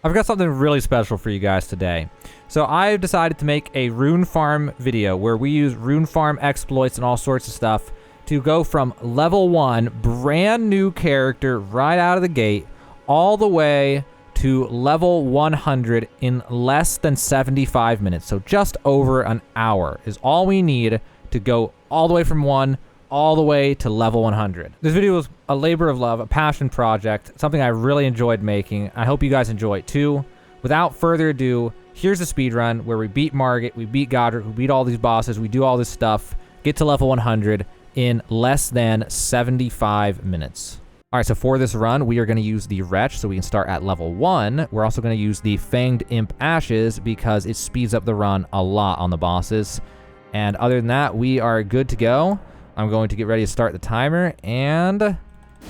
I've got something really special for you guys today. So I've decided to make a rune farm video where we use rune farm exploits and all sorts of stuff to go from level 1, brand new character right out of the gate, all the way to level 100 in less than 75 minutes. So just over an hour is all we need to go all the way from 1 all the way to level 100. This video was a labor of love, a passion project, something I really enjoyed making. I hope you guys enjoy it too. Without further ado, here's a speedrun where we beat Margit, we beat Godric, we beat all these bosses, we do all this stuff, get to level 100 in less than 75 minutes. All right, so for this run, we are going to use the Wretch, so we can start at level 1. We're also going to use the Fanged Imp Ashes because it speeds up the run a lot on the bosses. And other than that, we are good to go. I'm going to get ready to start the timer, and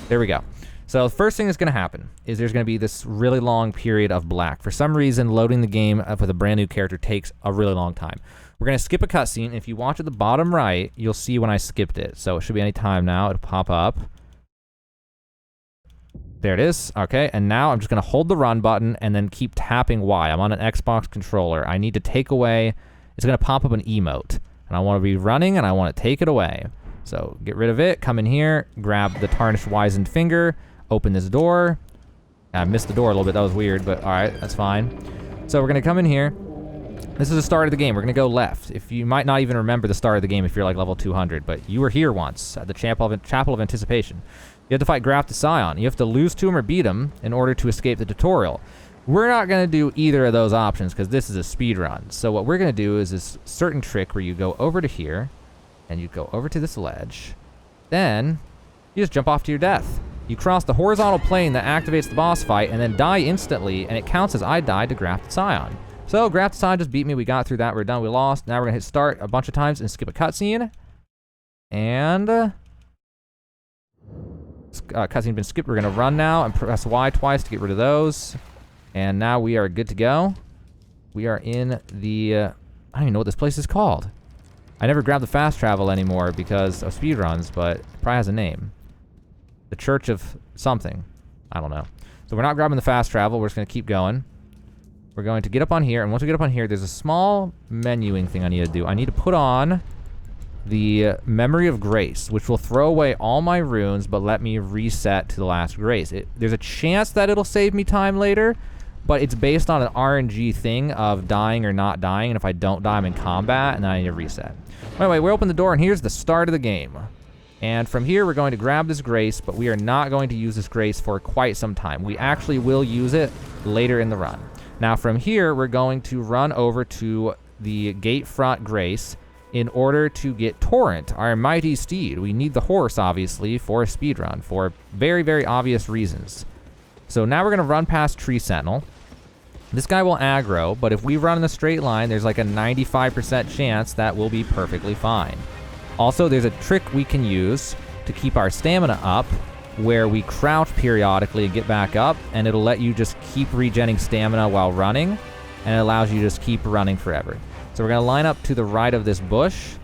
there we go. So the first thing that's going to happen is there's going to be this really long period of black. For some reason, loading the game up with a brand new character takes a really long time. We're going to skip a cutscene. If you watch at the bottom right, you'll see when I skipped it. So it should be any time now. It'll pop up. There it is. Okay, and now I'm just going to hold the run button and then keep tapping Y. I'm on an Xbox controller. I need to take away, it's going to pop up an emote. And I want to be running and I want to take it away. So get rid of it, come in here, grab the tarnished wizened finger, open this door. I missed the door a little bit, that was weird, but all right, that's fine. So we're gonna come in here. This is the start of the game. We're gonna go left. If you might not even remember the start of the game if you're like level 200, but you were here once at the Chapel of Anticipation. You have to fight Grafted Scion. You have to lose to him or beat him in order to escape the tutorial. We're not gonna do either of those options because this is a speed run. So what we're gonna do is this certain trick where you go over to here, and you go over to this ledge. Then you just jump off to your death. You cross the horizontal plane that activates the boss fight and then die instantly, and it counts as I died to Grafted Scion. So Grafted Scion just beat me. We got through that. We're done. We lost. Now we're gonna hit start a bunch of times and skip a cutscene. And cutscene been skipped. We're gonna run now and press Y twice to get rid of those. And now we are good to go. We are in the I don't even know what this place is called. I never grab the fast travel anymore because of speedruns, but it probably has a name. The Church of something. I don't know. So we're not grabbing the fast travel. We're just going to keep going. We're going to get up on here, and once we get up on here, there's a small menuing thing I need to do. I need to put on the Memory of Grace, which will throw away all my runes, but let me reset to the last grace. There's a chance that it'll save me time later, but it's based on an RNG thing of dying or not dying, and if I don't die, I'm in combat, and then I need to reset. Anyway, we open the door, and here's the start of the game. And from here, we're going to grab this grace, but we are not going to use this grace for quite some time. We actually will use it later in the run. Now, from here, we're going to run over to the gate front grace in order to get Torrent, our mighty steed. We need the horse, obviously, for a speedrun, for very, very obvious reasons. So now we're going to run past Tree Sentinel. This guy will aggro, but if we run in a straight line, there's like a 95% chance that we'll be perfectly fine. Also, there's a trick we can use to keep our stamina up, where we crouch periodically and get back up, and it'll let you just keep regenerating stamina while running, and it allows you to just keep running forever. So we're going to line up to the right of this bush,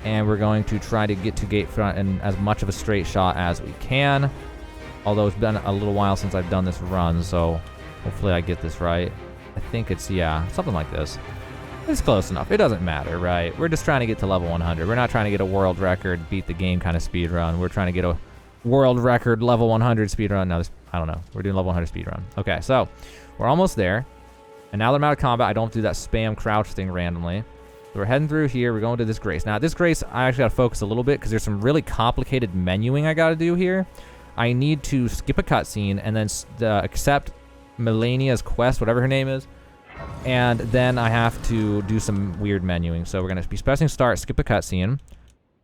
and we're going to try to get to gate front in as much of a straight shot as we can. Although it's been a little while since I've done this run, so hopefully I get this right. I think it's, yeah, something like this. It's close enough. It doesn't matter, right? We're just trying to get to level 100. We're not trying to get a world record, beat the game kind of speed run. We're trying to get a world record level 100 speed run. No, I don't know. We're doing level 100 speed run. Okay, so we're almost there. And now that I'm out of combat, I don't do that spam crouch thing randomly. So we're heading through here. We're going to this grace. Now, this grace, I actually got to focus a little bit because there's some really complicated menuing I got to do here. I need to skip a cutscene and then accept Melania's quest, whatever her name is, and then I have to do some weird menuing. So we're going to be pressing start, skip a cutscene.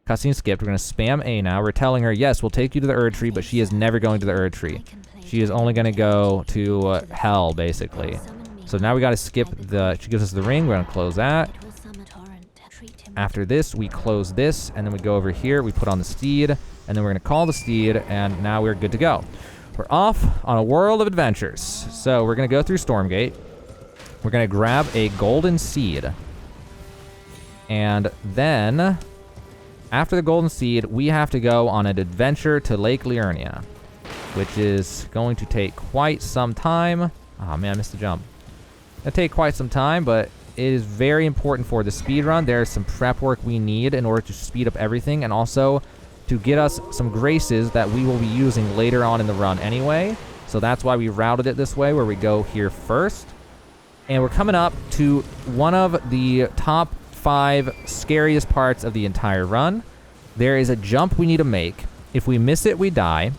Cutscene skipped. We're going to spam A now. We're telling her, yes, we'll take you to the Erd Tree, but she is never going to the Erd Tree. She is only going to go to hell, basically. So now we got to skip she gives us the ring. We're going to close that. After this, we close this, and then we go over here. We put on the steed, and then we're going to call the steed, and now we're good to go. We're off on a world of adventures. So we're going to go through Stormgate. We're going to grab a golden seed. And then, after the golden seed, we have to go on an adventure to Lake Liurnia, which is going to take quite some time. Oh man, I missed the jump. It'll take quite some time, but it is very important for the speed run. There's some prep work we need in order to speed up everything, and also to get us some graces that we will be using later on in the run anyway. So that's why we routed it this way, where we go here first. And we're coming up to one of the top 5 scariest parts of the entire run. There is a jump we need to make. If we miss it, we die.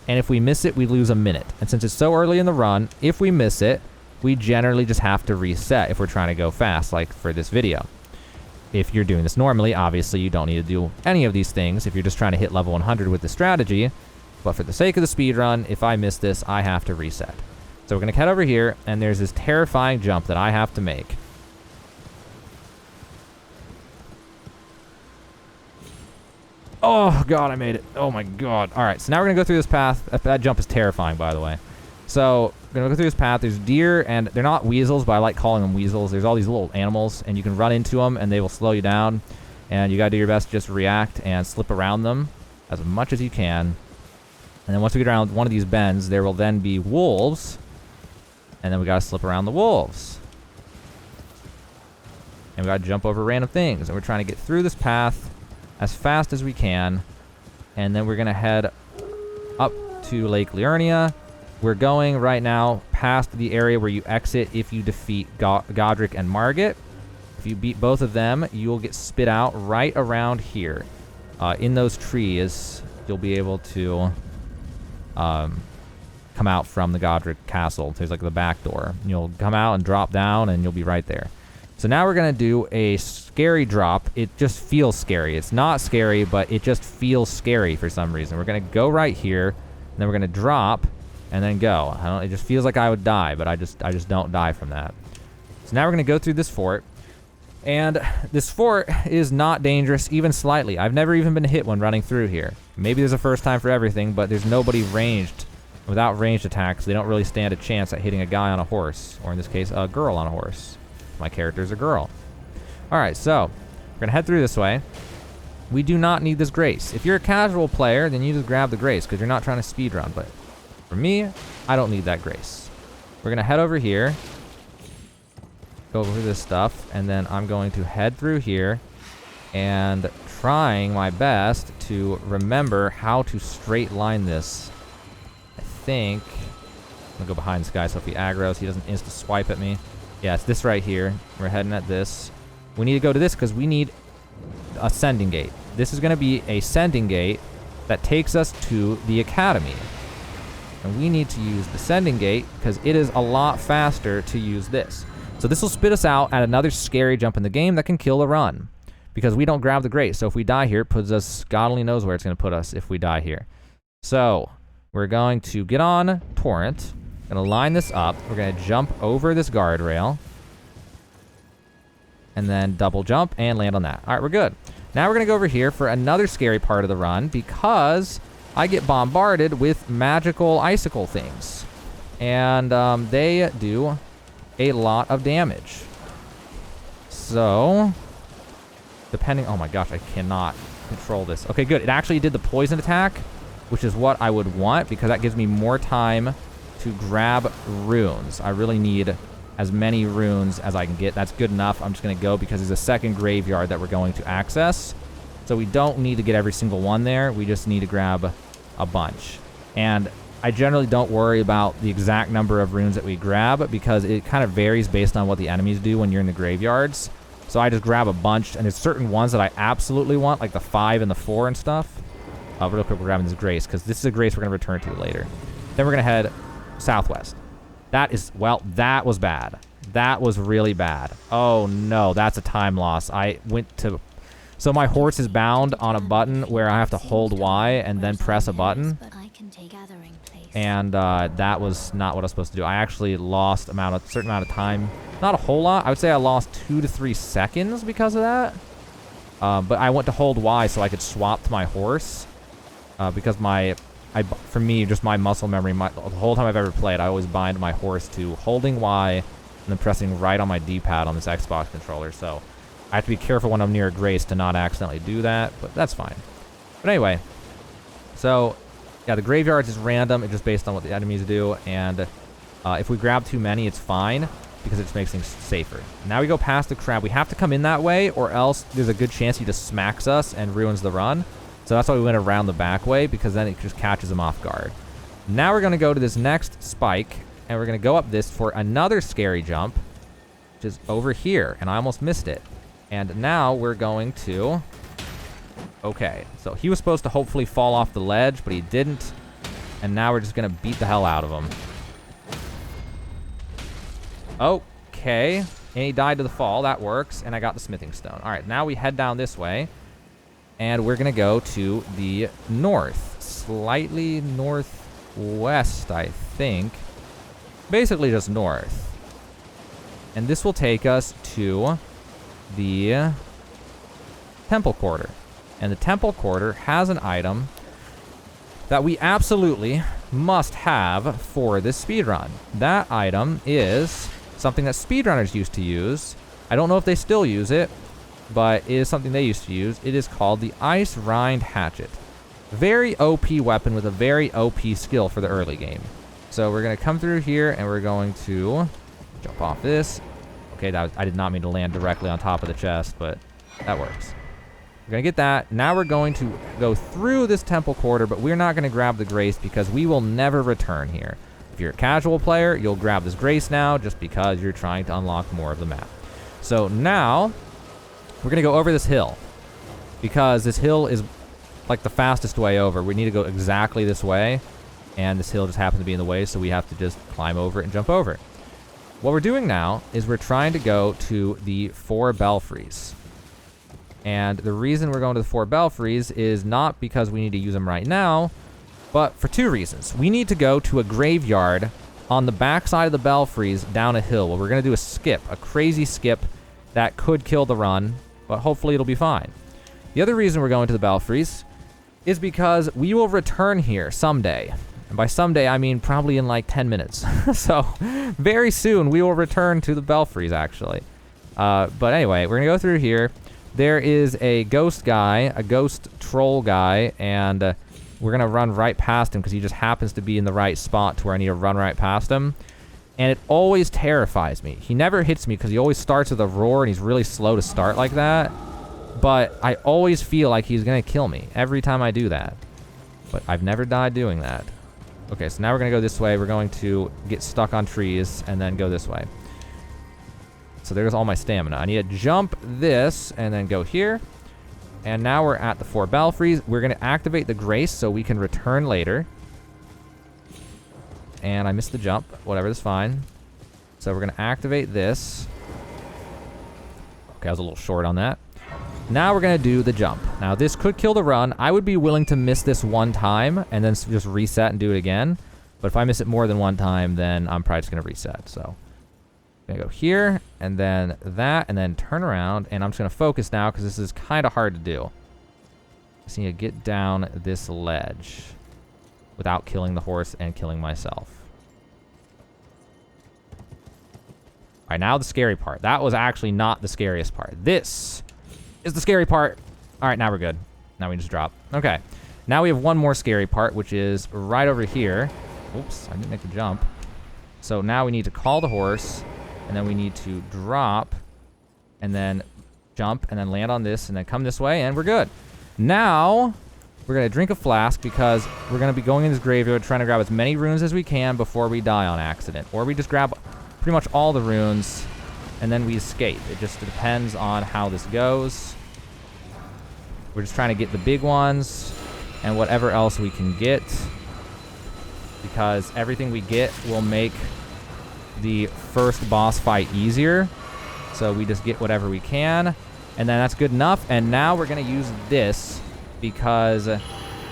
And if we miss it, we lose a minute. And since it's so early in the run, if we miss it, we generally just have to reset if we're trying to go fast, like for this video. If you're doing this normally, obviously you don't need to do any of these things if you're just trying to hit level 100 with the strategy. But for the sake of the speedrun, if I miss this, I have to reset. So we're going to head over here, and there's this terrifying jump that I have to make. Oh, God, I made it. Oh, my God. All right, so now we're going to go through this path. That jump is terrifying, by the way. So we're going to go through this path. There's deer, and they're not weasels, but I like calling them weasels. There's all these little animals, and you can run into them, and they will slow you down. And you got to do your best to just react and slip around them as much as you can. And then once we get around one of these bends, there will then be wolves. And then we got to slip around the wolves. And we got to jump over random things. And we're trying to get through this path as fast as we can. And then we're going to head up to Lake Liurnia. We're going right now past the area where you exit if you defeat Godric and Margit. If you beat both of them, you'll get spit out right around here. In those trees, you'll be able to come out from the Godric castle. There's like the back door. You'll come out and drop down, and you'll be right there. So now we're going to do a scary drop. It just feels scary. It's not scary, but it just feels scary for some reason. We're going to go right here, and then we're going to drop, and then go. It just feels like I would die, but I just don't die from that. So now we're going to go through this fort. And this fort is not dangerous, even slightly. I've never even been hit when running through here. Maybe there's a first time for everything, but there's nobody ranged. Without ranged attacks, they don't really stand a chance at hitting a guy on a horse, or in this case, a girl on a horse. My character's a girl. Alright, so we're going to head through this way. We do not need this grace. If you're a casual player, then you just grab the grace, because you're not trying to speedrun. But for me, I don't need that grace. We're going to head over here. Go over this stuff, and then I'm going to head through here and trying my best to remember how to straight line this. I think I'm gonna go behind this guy so if he aggroes, he doesn't insta swipe at me. Yeah, it's this right here. We're heading at this. We need to go to this because we need a sending gate. This is going to be a sending gate that takes us to the academy. And we need to use the sending gate because it is a lot faster to use this. So this will spit us out at another scary jump in the game that can kill the run. Because we don't grab the grace. So if we die here, it puts us, God only knows where it's going to put us if we die here. So we're going to get on Torrent. Going to line this up. We're going to jump over this guardrail. And then double jump and land on that. All right, we're good. Now we're going to go over here for another scary part of the run because I get bombarded with magical icicle things. And they do a lot of damage. So, depending... Oh my gosh, I cannot control this. Okay, good. It actually did the poison attack, which is what I would want because that gives me more time to grab runes. I really need as many runes as I can get. That's good enough. I'm just going to go because there's a second graveyard that we're going to access. So we don't need to get every single one there. We just need to grab a bunch. And I generally don't worry about the exact number of runes that we grab because it kind of varies based on what the enemies do when you're in the graveyards. So I just grab a bunch, and there's certain ones that I absolutely want, like the 5 and the 4 and stuff. Real quick, we're grabbing this grace because this is a grace we're going to return to later. Then we're going to head southwest. That is, well, that was bad. That was really bad. Oh no, that's a time loss. I went to... So my horse is bound on a button where I have to hold Y and then press a button. And that was not what I was supposed to do. I actually lost a certain amount of time. Not a whole lot. I would say I lost 2 to 3 seconds because of that. But I went to hold Y so I could swap to my horse. Because for me, just my muscle memory, the whole time I've ever played, I always bind my horse to holding Y and then pressing right on my D-pad on this Xbox controller. So I have to be careful when I'm near a grace to not accidentally do that, but that's fine. But anyway, so yeah, the graveyards is random. It's just based on what the enemies do, and If we grab too many, it's fine, because it just makes things safer. Now we go past the crab. We have to come in that way, or else there's a good chance he just smacks us and ruins the run. So that's why we went around the back way, because then it just catches him off guard. Now we're going to go to this next spike, and we're going to go up this for another scary jump, which is over here, and I almost missed it. And now we're going to... Okay, so he was supposed to hopefully fall off the ledge, but he didn't. And now we're just going to beat the hell out of him. Okay, and he died to the fall. That works, and I got the smithing stone. All right, now we head down this way, and we're going to go to the north. Slightly northwest, I think. Basically just north. And this will take us to the temple quarter. And the temple quarter has an item that we absolutely must have for this speedrun. That item is something that speedrunners used to use. I don't know if they still use it, but it is something they used to use. It is called the Icerind Hatchet. Very OP weapon with a very OP skill for the early game. So we're going to come through here, and we're going to jump off this. Okay, I did not mean to land directly on top of the chest, but that works. We're going to get that. Now we're going to go through this temple quarter, but we're not going to grab the grace because we will never return here. If you're a casual player, you'll grab this grace now just because you're trying to unlock more of the map. So now we're going to go over this hill because this hill is like the fastest way over. We need to go exactly this way, and this hill just happens to be in the way, so we have to just climb over it and jump over it. What we're doing now is we're trying to go to the 4 belfries. And the reason we're going to the 4 belfries is not because we need to use them right now, but for 2 reasons. We need to go to a graveyard on the backside of the belfries down a hill. Well, we're going to do a skip, a crazy skip that could kill the run, but hopefully it'll be fine. The other reason we're going to the belfries is because we will return here someday. And by someday, I mean probably in like 10 minutes. So very soon we will return to the belfries, actually. But anyway, we're going to go through here. There is a ghost guy, a ghost troll guy, and we're going to run right past him because he just happens to be in the right spot to where I need to run right past him. And it always terrifies me. He never hits me because he always starts with a roar, and he's really slow to start like that. But I always feel like he's going to kill me every time I do that. But I've never died doing that. Okay, so now we're going to go this way. We're going to get stuck on trees and then go this way. So there's all my stamina. I need to jump this and then go here. And now we're at the 4 belfries. We're going to activate the grace so we can return later. And I missed the jump. Whatever, that's fine. So we're going to activate this. Okay, I was a little short on that. Now we're going to do the jump. Now this could kill the run. I would be willing to miss this one time and then just reset and do it again. But if I miss it more than one time, then I'm probably just going to reset. So I'm going to go here and then that and then turn around. And I'm just going to focus now because this is kind of hard to do. Just need to get down this ledge without killing the horse and killing myself. All right, now the scary part. That was actually not the scariest part. This is the scary part. All right, now we're good. Now we just drop. Okay. Now we have one more scary part, which is right over here. Oops, I didn't make the jump. So now we need to call the horse, and then we need to drop, and then jump, and then land on this, and then come this way, and we're good. Now we're going to drink a flask because we're going to be going in this graveyard trying to grab as many runes as we can before we die on accident. Or we just grab pretty much all the runes, and then we escape. It just depends on how this goes. We're just trying to get the big ones and whatever else we can get, because everything we get will make the first boss fight easier. So we just get whatever we can, and then that's good enough. And now we're going to use this because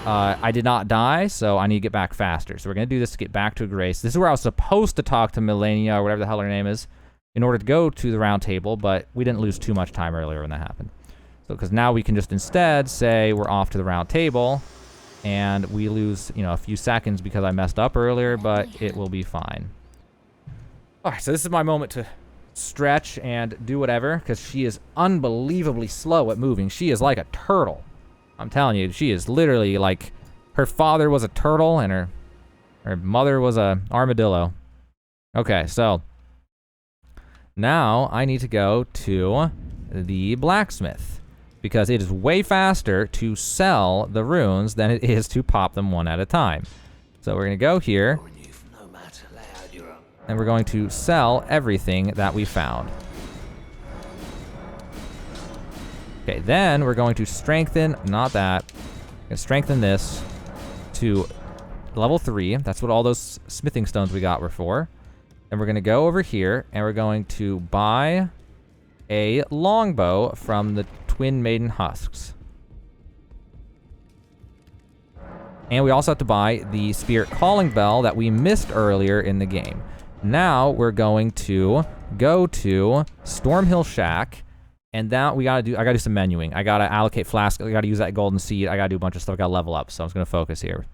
I did not die, so I need to get back faster. So we're going to do this to get back to Grace. This is where I was supposed to talk to Enia, or whatever the hell her name is, in order to go to the round table, but we didn't lose too much time earlier when that happened. So because now we can just instead say we're off to the round table, and we lose, you know, a few seconds because I messed up earlier, but it will be fine. All right, so this is my moment to stretch and do whatever, because she is unbelievably slow at moving. She is like a turtle. I'm telling you, she is literally like, her father was a turtle and her mother was a armadillo. Okay, so now I need to go to the blacksmith because it is way faster to sell the runes than it is to pop them one at a time. So we're going to go here, and we're going to sell everything that we found. Okay, then we're going to strengthen, not that, we're going to strengthen this to level 3. That's what all those smithing stones we got were for. And we're going to go over here, and we're going to buy a longbow from the Twin Maiden Husks. And we also have to buy the Spirit Calling Bell that we missed earlier in the game. Now we're going to go to Stormhill Shack, and that I gotta do some menuing. I gotta allocate flask, I gotta use that golden seed, I gotta do a bunch of stuff, I gotta level up, so I'm just gonna focus here.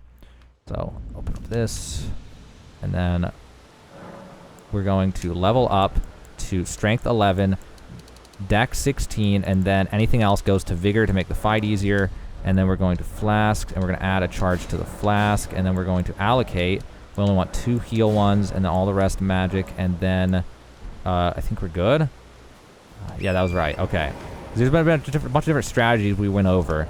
So open up this, and then we're going to level up to Strength 11, Dex 16, and then anything else goes to Vigor to make the fight easier. And then we're going to Flask, and we're going to add a charge to the Flask, and then we're going to allocate. We only want 2 heal ones, and then all the rest magic, and then I think we're good. Yeah, that was right. Okay. There's been a bunch of different strategies we went over.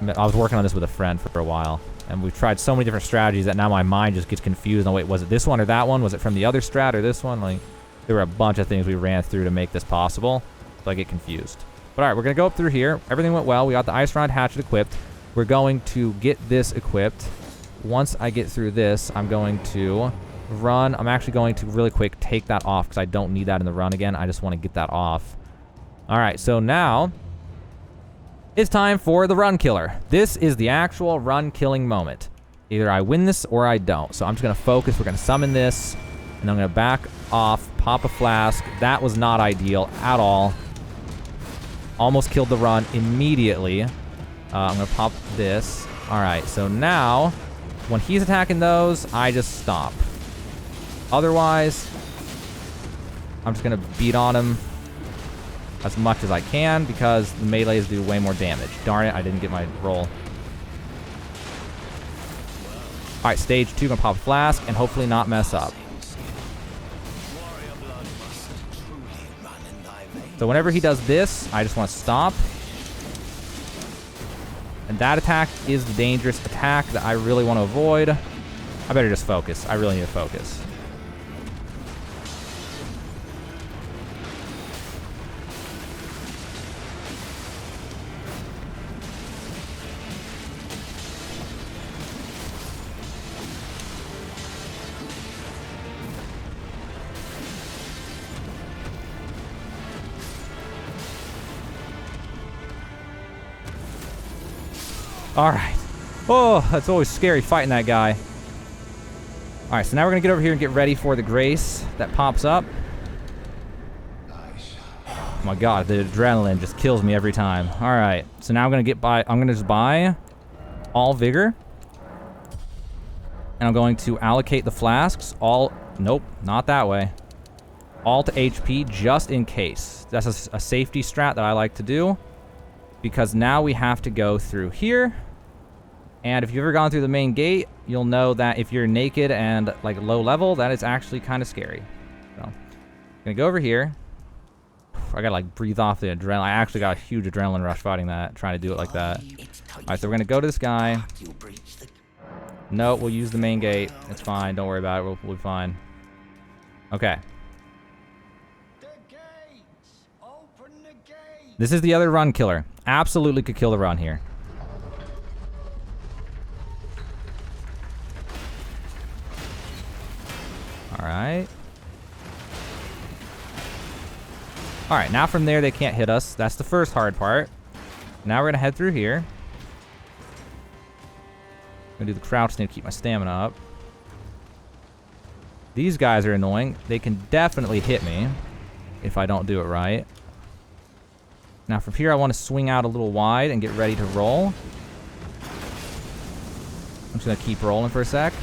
I was working on this with a friend for a while, and we've tried so many different strategies that now my mind just gets confused. Oh, wait, was it this one or that one? Was it from the other strat or this one? Like, there were a bunch of things we ran through to make this possible, so I get confused. But all right, we're going to go up through here. Everything went well. We got the Icerind Hatchet equipped. We're going to get this equipped. Once I get through this, I'm going to run. I'm actually going to really quick take that off because I don't need that in the run again. I just want to get that off. All right, so now it's time for the run killer. This is the actual run killing moment. Either I win this or I don't. So I'm just going to focus. We're going to summon this, and I'm going to back off, pop a flask. That was not ideal at all. Almost killed the run immediately. I'm going to pop this. All right, so now when he's attacking those, I just stop. Otherwise, I'm just going to beat on him as much as I can because the melees do way more damage. Darn it, I didn't get my roll. All right, stage 2, going to pop a flask and hopefully not mess up. So whenever he does this, I just want to stop. And that attack is the dangerous attack that I really want to avoid. I better just focus. I really need to focus. All right. Oh, that's always scary fighting that guy. All right, so now we're going to get over here and get ready for the grace that pops up. Oh my god, the adrenaline just kills me every time. All right, so now I'm going to just buy all vigor. And I'm going to allocate the flasks. Nope, not that way. All to HP just in case. That's a safety strat that I like to do. Because now we have to go through here. And if you've ever gone through the main gate, you'll know that if you're naked and like low level, that is actually kind of scary. So, I'm gonna go over here. I gotta like breathe off the adrenaline. I actually got a huge adrenaline rush fighting that, trying to do it like that. All right, so we're gonna go to this guy. No, we'll use the main gate. It's fine. Don't worry about it. We'll be fine. Okay. This is the other run killer. Absolutely could kill the run here. Alright. Alright, now from there they can't hit us. That's the first hard part. Now we're going to head through here. I'm going to do the crouch thing to keep my stamina up. These guys are annoying. They can definitely hit me if I don't do it right. Now from here I want to swing out a little wide and get ready to roll. I'm just going to keep rolling for a sec.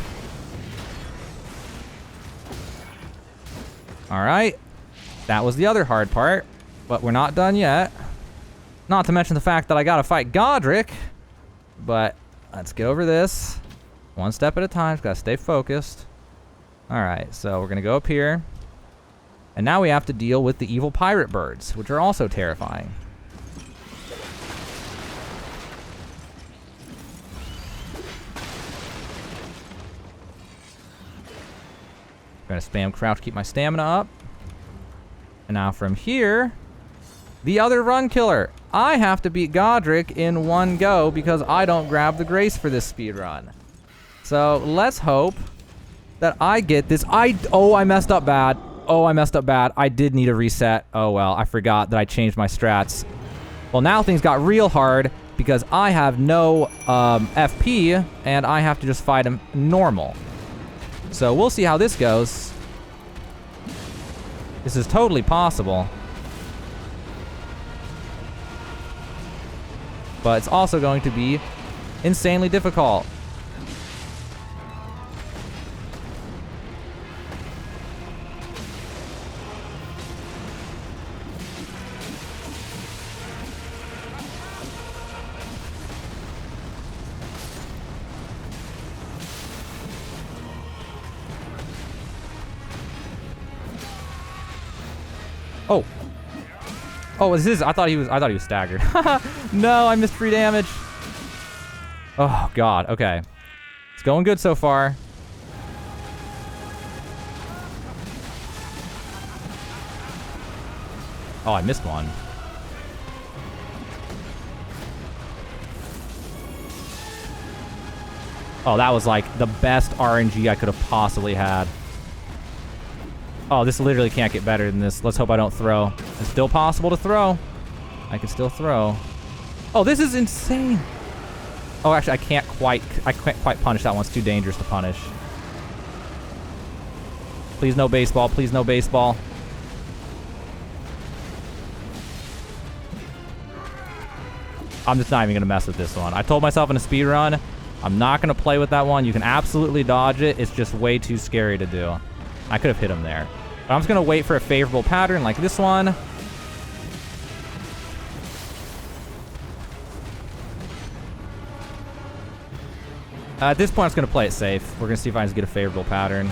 Alright. That was the other hard part. But we're not done yet. Not to mention the fact that I gotta fight Godric. But let's get over this. One step at a time. Just gotta stay focused. Alright, so we're gonna go up here. And now we have to deal with the evil pirate birds, which are also terrifying. I'm gonna spam crouch, keep my stamina up. And now from here, the other run killer. I have to beat Godric in one go because I don't grab the grace for this speed run. So let's hope that I get this. Oh, I messed up bad. Oh, I messed up bad. I did need a reset. Oh, well, I forgot that I changed my strats. Well, now things got real hard because I have no FP and I have to just fight him normal. So we'll see how this goes. This is totally possible. But it's also going to be insanely difficult. Oh. Oh, this is. I thought he was staggered. No, I missed free damage. Oh god. Okay. It's going good so far. Oh, I missed one. Oh, that was like the best RNG I could have possibly had. Oh, this literally can't get better than this. Let's hope I don't throw. It's still possible to throw. I can still throw. Oh, this is insane. Oh, actually, I can't quite punish that one. It's too dangerous to punish. Please no baseball. Please no baseball. I'm just not even going to mess with this one. I told myself in a speed run, I'm not going to play with that one. You can absolutely dodge it. It's just way too scary to do. I could have hit him there. But I'm just going to wait for a favorable pattern like this one. At this point, I'm just going to play it safe. We're going to see if I can get a favorable pattern.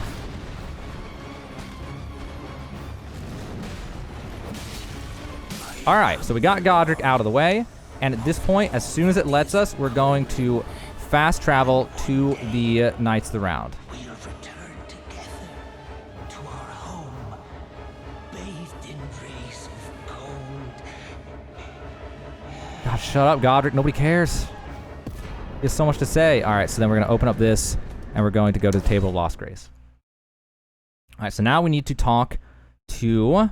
Alright, so we got Godric out of the way. And at this point, as soon as it lets us, we're going to fast travel to the Knights of the Round. God, shut up, Godric. Nobody cares. There's so much to say. All right, so then we're going to open up this, and we're going to go to the Table of Lost Grace. All right, so now we need to talk to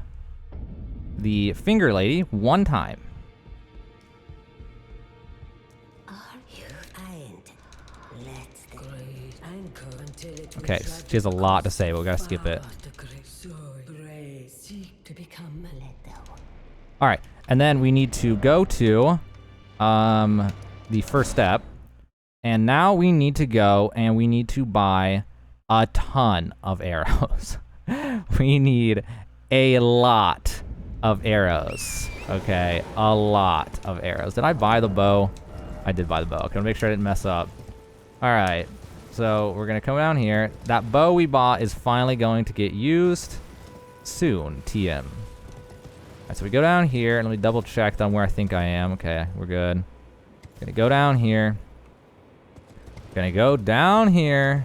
the Finger Lady one time. Okay, she has a lot to say, but we got to skip it. All right, and then we need to go to the first step. And now we need to go and we need to buy a ton of arrows. We need a lot of arrows. Okay, a lot of arrows. Did I buy the bow? I did buy the bow. Okay, I'll make sure I didn't mess up. All right, so we're gonna come down here. That bow we bought is finally going to get used soon, TM. Alright, so we go down here, and let me double check on where I think I am. Okay, we're good. Gonna go down here. Gonna go down here.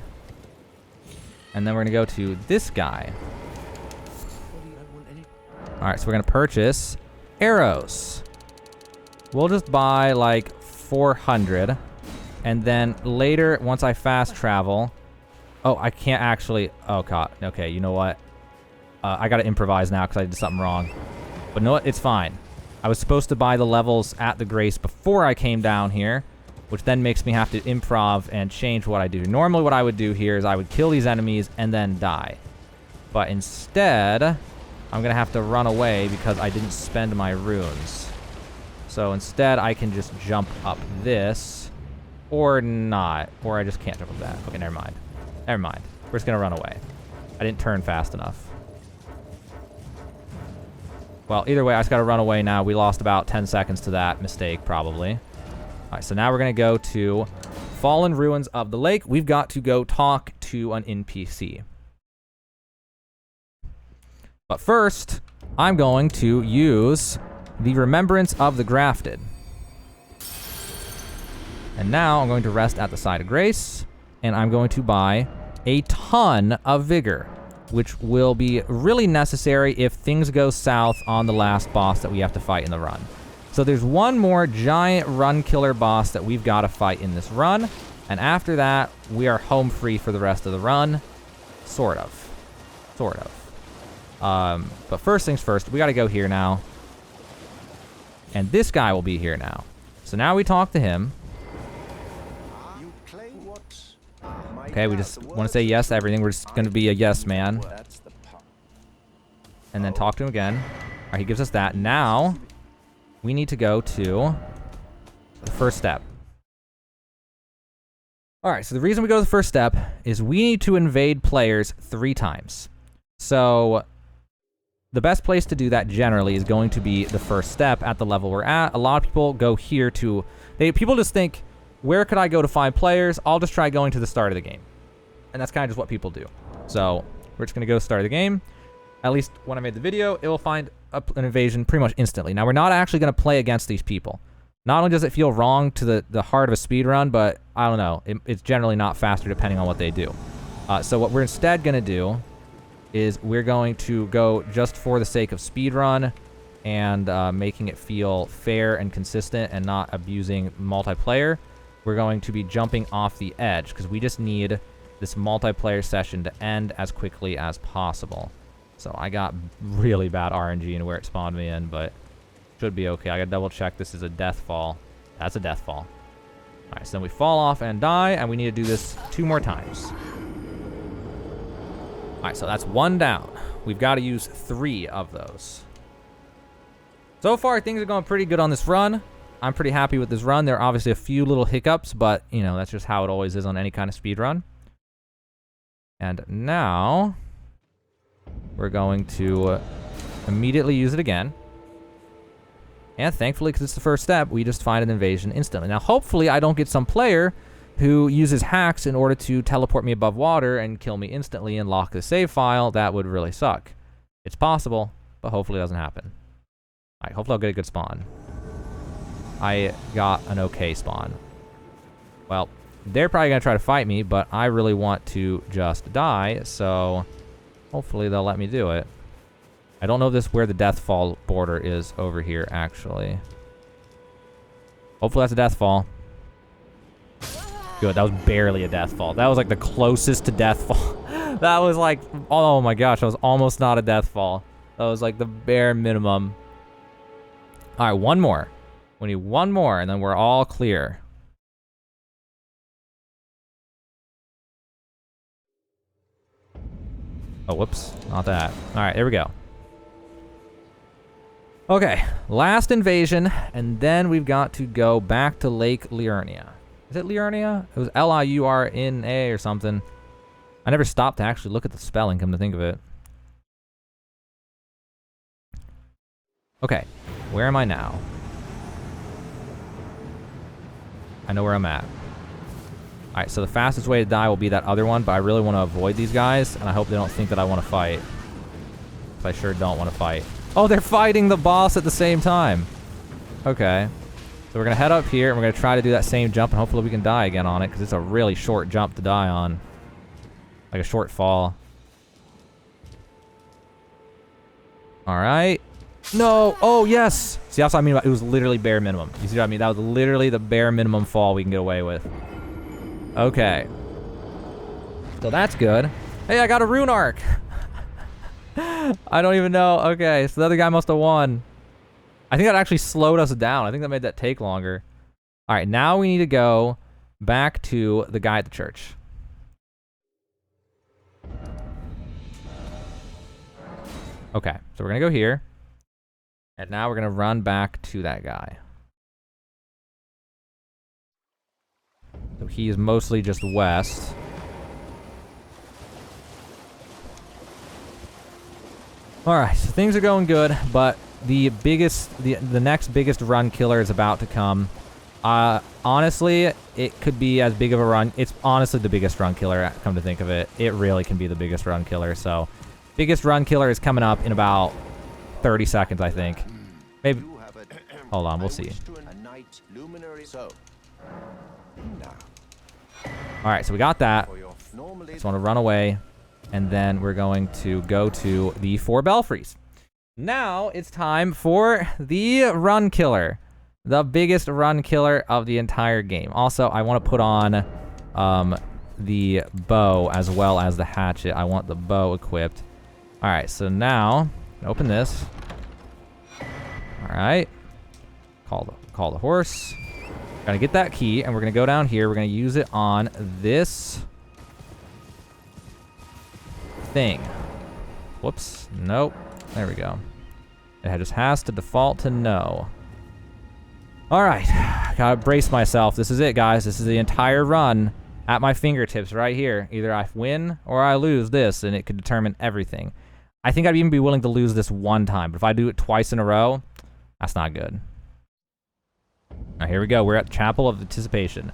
And then we're gonna go to this guy. Alright, so we're gonna purchase arrows. We'll just buy like 400. And then later, once I fast travel... Oh, I can't actually... Oh, God. Okay, you know what? I gotta improvise now because I did something wrong. But you know what? It's fine. I was supposed to buy the levels at the Grace before I came down here, which then makes me have to improv and change what I do. Normally what I would do here is I would kill these enemies and then die. But instead, I'm going to have to run away because I didn't spend my runes. So instead, I can just jump up this, or not. Or I just can't jump up that. Okay, never mind. Never mind. We're just going to run away. I didn't turn fast enough. Well, either way, I just got to run away now. We lost about 10 seconds to that mistake, probably. All right, so now we're going to go to Fallen Ruins of the Lake. We've got to go talk to an NPC. But first, I'm going to use the Remembrance of the Grafted. And now I'm going to rest at the Side of Grace, and I'm going to buy a ton of Vigor, which will be really necessary if things go south on the last boss that we have to fight in the run. So there's one more giant run killer boss that we've got to fight in this run, and after that, we are home free for the rest of the run. Sort of. But first things first, we got to go here now. And this guy will be here now. So now we talk to him. Okay, we just want to say yes to everything. We're just going to be a yes man. And then talk to him again. All right, he gives us that. Now, we need to go to the first step. All right, so the reason we go to the first step is we need to invade players 3 times. So the best place to do that generally is going to be the first step at the level we're at. A lot of people go here to... People just think, where could I go to find players? I'll just try going to the start of the game. And that's kind of just what people do. So we're just going to go to the start of the game. At least when I made the video, it will find an invasion pretty much instantly. Now, we're not actually going to play against these people. Not only does it feel wrong to the heart of a speedrun, but I don't know. It's generally not faster depending on what they do. So what we're instead going to do is we're going to go just for the sake of speedrun and making it feel fair and consistent and not abusing multiplayer. We're going to be jumping off the edge because we just need this multiplayer session to end as quickly as possible. So I got really bad RNG in where it spawned me in, but should be okay. I gotta double check this is a death fall. That's a death fall. Alright, so then we fall off and die, and we need to do this 2 more times. Alright, so that's 1 down. We've got to use 3 of those. So far, things are going pretty good on this run. I'm pretty happy with this run. There are obviously a few little hiccups, but, you know, that's just how it always is on any kind of speed run. And now, we're going to immediately use it again. And thankfully, because it's the first step, we just find an invasion instantly. Now, hopefully, I don't get some player who uses hacks in order to teleport me above water and kill me instantly and lock the save file. That would really suck. It's possible, but hopefully it doesn't happen. All right, hopefully I'll get a good spawn. I got an okay spawn. Well, they're probably going to try to fight me, but I really want to just die, so hopefully they'll let me do it. I don't know where the death fall border is over here, actually. Hopefully that's a death fall. Good, that was barely a death fall. That was like the closest to death fall. That was like, oh my gosh, that was almost not a death fall. That was like the bare minimum. All right, 1 more. We need 1 more, and then we're all clear. Oh, whoops, not that. All right, there we go. Okay, last invasion, and then we've got to go back to Lake Liurnia. Is it Liurnia? It was Liurna or something. I never stopped to actually look at the spelling, come to think of it. Okay, where am I now? I know where I'm at. Alright, so the fastest way to die will be that other one, but I really want to avoid these guys, and I hope they don't think that I want to fight. Because I sure don't want to fight. Oh, they're fighting the boss at the same time. Okay. So we're going to head up here, and we're going to try to do that same jump, and hopefully we can die again on it, because it's a really short jump to die on. Like a short fall. Alright. No! Oh, yes! See, that's what I mean about it was literally bare minimum. You see what I mean? That was literally the bare minimum fall we can get away with. Okay. So that's good. Hey, I got a rune arc! I don't even know. Okay, so the other guy must have won. I think that actually slowed us down. I think that made that take longer. Alright, now we need to go back to the guy at the church. Okay, so we're gonna go here. And now we're gonna run back to that guy. So he is mostly just west. Alright, so things are going good, but the next biggest run killer is about to come. Honestly, it could be as big of a run. It's honestly the biggest run killer, come to think of it. It really can be the biggest run killer, so Biggest run killer is coming up in about 30 seconds, I think. Maybe. Hold on, we'll see. Alright, so we got that. Just want to run away. And then we're going to go to the 4 belfries. Now it's time for the run killer. The biggest run killer of the entire game. Also, I want to put on the bow as well as the hatchet. I want the bow equipped. Alright, so now, open this. Alright. Call the horse. Gotta get that key, and we're gonna go down here. We're gonna use it on this thing. Whoops. Nope. There we go. It just has to default to no. Alright. Gotta brace myself. This is it, guys. This is the entire run at my fingertips right here. Either I win or I lose this, and it could determine everything. I think I'd even be willing to lose this one time, but if I do it twice in a row, that's not good. Now here we go. We're at Chapel of Anticipation.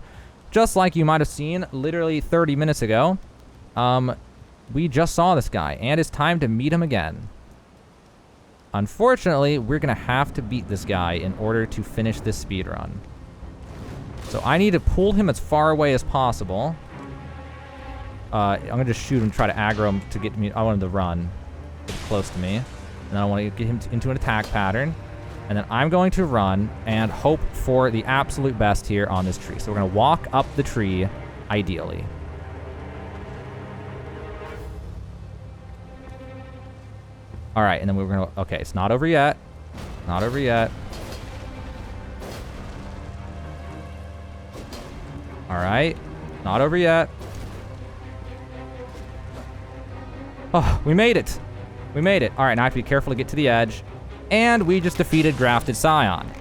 Just like you might have seen literally 30 minutes ago, we just saw this guy, and it's time to meet him again. Unfortunately, we're going to have to beat this guy in order to finish this speedrun. So I need to pull him as far away as possible. I'm going to just shoot him, try to aggro him to get me. I want him to run, get close to me. And then I want to get him into an attack pattern. And then I'm going to run and hope for the absolute best here on this tree. So we're going to walk up the tree, ideally. All right, and then we're going to... Okay, it's not over yet. Not over yet. All right. Not over yet. Oh, we made it. We made it. All right, now I have to be careful to get to the edge. And we just defeated Grafted Scion.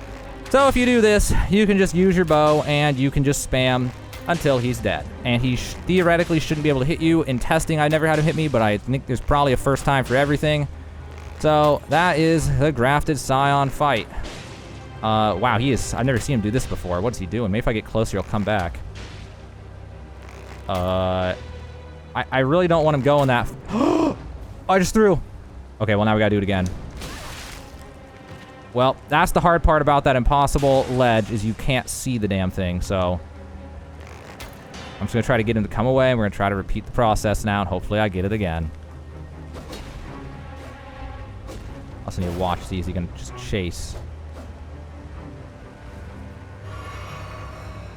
So if you do this, you can just use your bow and you can just spam until he's dead. And he theoretically shouldn't be able to hit you. In testing, I never had him hit me, but I think there's probably a first time for everything. So that is the Grafted Scion fight. Wow, I've never seen him do this before. What's he doing? Maybe if I get closer, he'll come back. I really don't want him going that... I just threw. Okay, well now we gotta do it again. Well, that's the hard part about that impossible ledge, is you can't see the damn thing, so... I'm just gonna try to get him to come away, and we're gonna try to repeat the process now, and hopefully I get it again. Also need to watch, see if he can just chase.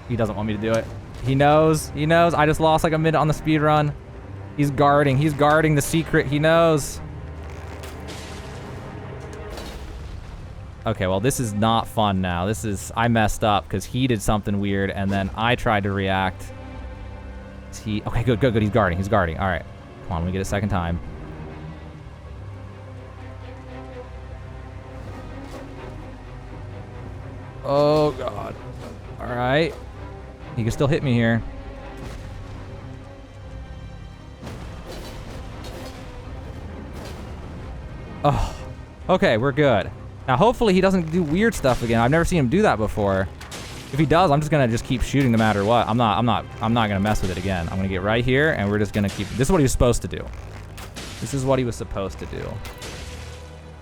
He doesn't want me to do it. He knows. He knows. I just lost like a minute on the speed run. He's guarding. He's guarding the secret. He knows. Okay, well, this is not fun now. This is... I messed up because he did something weird, and then I tried to react. Okay, good, good, good. He's guarding. He's guarding. All right. Come on, let me get it a second time. Oh, God. All right. He can still hit me here. Oh, okay, we're good. Now, hopefully he doesn't do weird stuff again. I've never seen him do that before. If he does, I'm just gonna keep shooting no matter what. I'm not gonna mess with it again. I'm gonna get right here, and we're just gonna keep. This is what he was supposed to do. This is what he was supposed to do.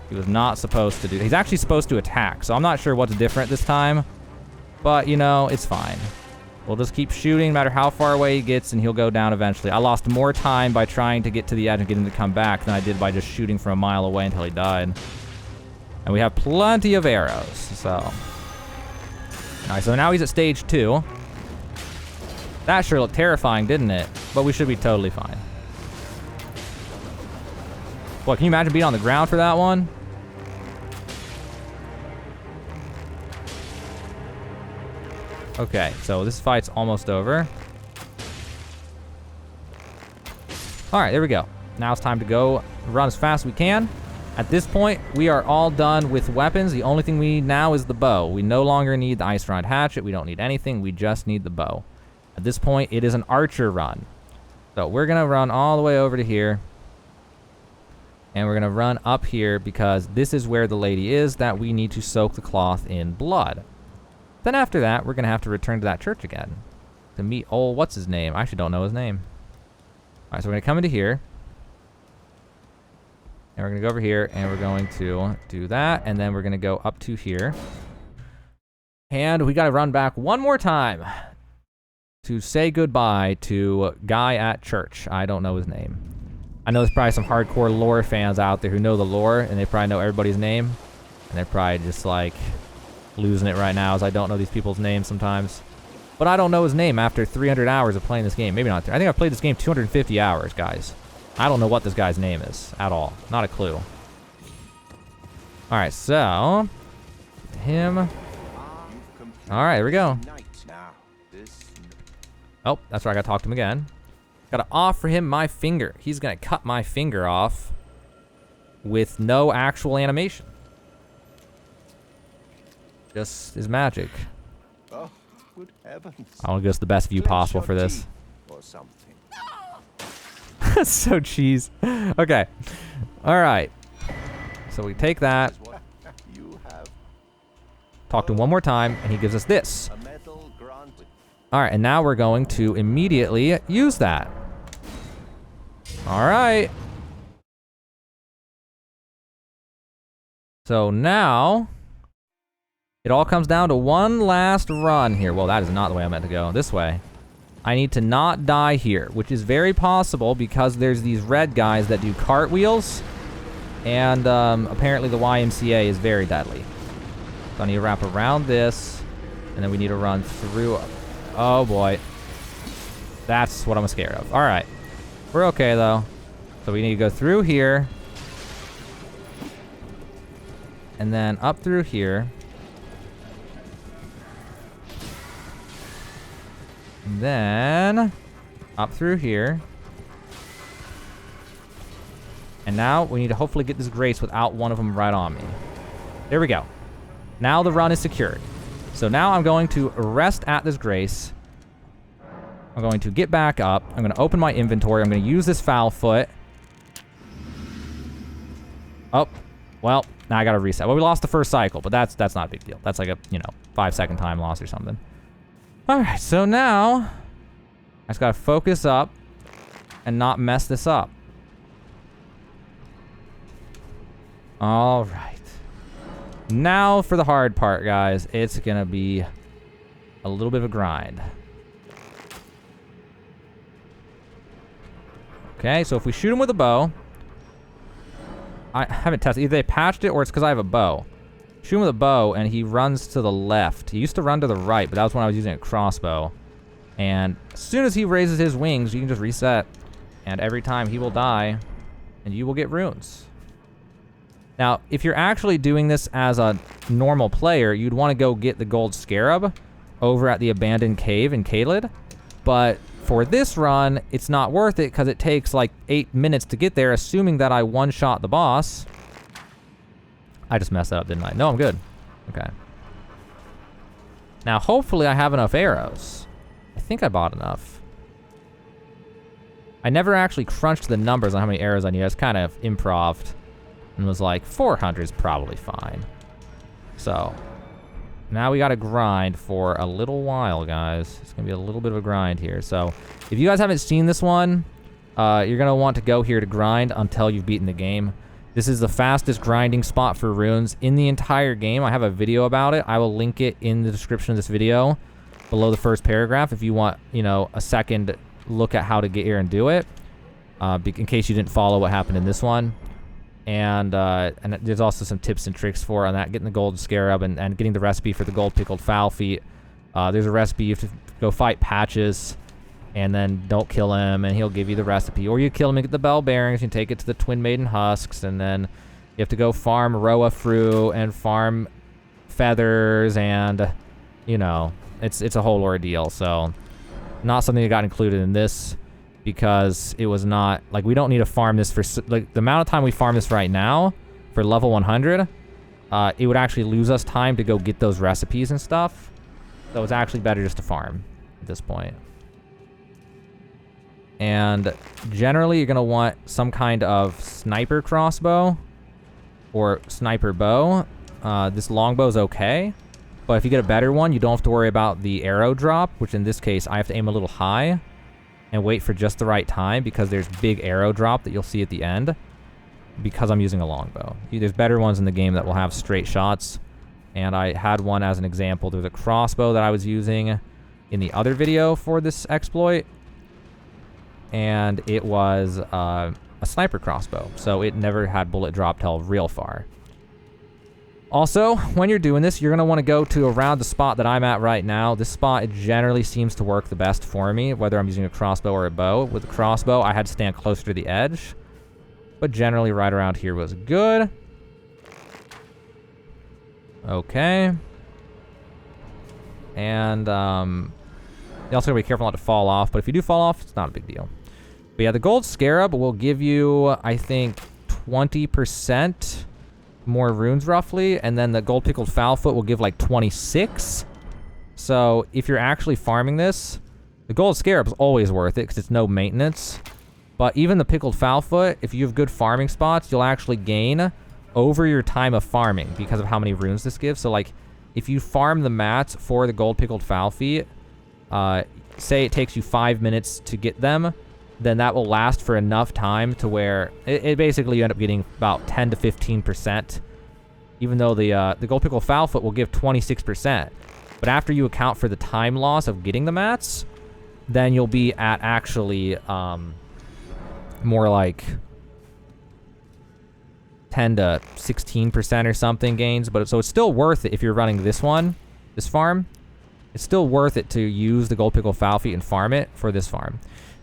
He was not supposed to do. He's actually supposed to attack, so I'm not sure what's different this time. But you know, it's fine. We'll just keep shooting, no matter how far away he gets, and he'll go down eventually. I lost more time by trying to get to the edge and get him to come back than I did by just shooting from a mile away until he died. And we have plenty of arrows, so... Alright, so now he's at stage 2. That sure looked terrifying, didn't it? But we should be totally fine. Boy, can you imagine being on the ground for that one? Okay, so this fight's almost over. Alright, there we go. Now it's time to go run as fast as we can. At this point, we are all done with weapons. The only thing we need now is the bow. We no longer need the Icerind hatchet. We don't need anything. We just need the bow. At this point, it is an archer run. So we're going to run all the way over to here. And we're going to run up here because this is where the lady is that we need to soak the cloth in blood. Then after that, we're going to have to return to that church again to meet old what's his name. I actually don't know his name. All right, so we're going to come into here. And we're going to go over here, and we're going to do that. And then we're going to go up to here. And we got to run back one more time to say goodbye to guy at church. I don't know his name. I know there's probably some hardcore lore fans out there who know the lore, and they probably know everybody's name. And they're probably just, like, losing it right now, as I don't know these people's names sometimes. But I don't know his name after 300 hours of playing this game. Maybe not. I think I've played this game 250 hours, guys. I don't know what this guy's name is at all. Not a clue. Alright, so... him. Alright, here we go. Oh, that's right. I gotta talk to him again. Gotta offer him my finger. He's gonna cut my finger off with no actual animation. Just is magic. Oh, good heavens. I want to give us the best view possible for this. Or something. That's so cheese. Okay. Alright. So we take that. Talk to him one more time, and he gives us this. Alright, and now we're going to immediately use that. Alright. So now, it all comes down to one last run here. Well, that is not the way I meant to go. This way. I need to not die here, which is very possible because there's these red guys that do cartwheels. And apparently the YMCA is very deadly. So I need to wrap around this, and then we need to run through. Oh boy. That's what I'm scared of. Alright. We're okay though. So we need to go through here. And then up through here. And then up through here. And now we need to hopefully get this grace without one of them right on me. There we go. Now the run is secured. So now I'm going to rest at this grace. I'm going to get back up. I'm going to open my inventory. I'm going to use this foul foot. Oh, well, now I got to reset. Well, we lost the first cycle, but that's not a big deal. That's like a, 5-second time loss or something. All right, so now I just got to focus up and not mess this up. All right. Now for the hard part, guys. It's going to be a little bit of a grind. Okay, so if we shoot him with a bow... I haven't tested. Either they patched it or it's because I have a bow. Shoot him with a bow and he runs to the left. He used to run to the right, but that was when I was using a crossbow. And as soon as he raises his wings, you can just reset. And every time he will die, and you will get runes. Now, if you're actually doing this as a normal player, you'd want to go get the gold scarab over at the abandoned cave in Caelid. But for this run, it's not worth it because it takes like 8 minutes to get there, assuming that I one-shot the boss. I just messed that up, didn't I? No, I'm good. Okay. Now, hopefully I have enough arrows. I think I bought enough. I never actually crunched the numbers on how many arrows I need. I just kind of improv'd and was like, 400 is probably fine. So, now we got to grind for a little while, guys. It's going to be a little bit of a grind here. So, if you guys haven't seen this one, you're going to want to go here to grind until you've beaten the game. This is the fastest grinding spot for runes in the entire game. I have a video about it. I will link it in the description of this video below the first paragraph if you want, a second look at how to get here and do it, in case you didn't follow what happened in this one. And there's also some tips and tricks for on that, getting the gold scarab and getting the recipe for the gold pickled fowl feet. There's a recipe. You have to go fight Patches and then don't kill him and he'll give you the recipe. Or you kill him and get the bell bearings and take it to the Twin Maiden husks, and then you have to go farm Roa fruit and farm feathers, and it's a whole ordeal. So not something that got included in this, because it was not, like, we don't need to farm this for, like, the amount of time we farm this right now for level 100, it would actually lose us time to go get those recipes and stuff. So it's actually better just to farm at this point. And generally, you're going to want some kind of sniper crossbow or sniper bow. This longbow is okay, but if you get a better one, you don't have to worry about the arrow drop, which in this case, I have to aim a little high and wait for just the right time because there's big arrow drop that you'll see at the end. because I'm using a longbow. There's better ones in the game that will have straight shots, and I had one as an example. There's a crossbow that I was using in the other video for this exploit, and it was a sniper crossbow, so it never had bullet drop till real far. Also, when you're doing this, you're going to want to go to around the spot that I'm at right now. This spot, it generally seems to work the best for me, whether I'm using a crossbow or a bow. With the crossbow, I had to stand closer to the edge, but generally right around here was good. Okay. And you also got to be careful not to fall off, but if you do fall off, it's not a big deal. But yeah, the gold scarab will give you, I think, 20% more runes roughly, and then the gold pickled fowl foot will give like 26. So if you're actually farming this, the gold scarab is always worth it because it's no maintenance. But even the pickled fowl foot, if you have good farming spots, you'll actually gain over your time of farming because of how many runes this gives. So like if you farm the mats for the gold pickled fowl feet, say it takes you 5 minutes to get them, then that will last for enough time to where it basically you end up getting about 10 to 15%, even though the gold pickle fowl foot will give 26%. But after you account for the time loss of getting the mats, then you'll be at actually more like 10 to 16% or something gains. But so it's still worth it if you're running this farm. It's still worth it to use the gold pickle fowl feet and farm it for this farm.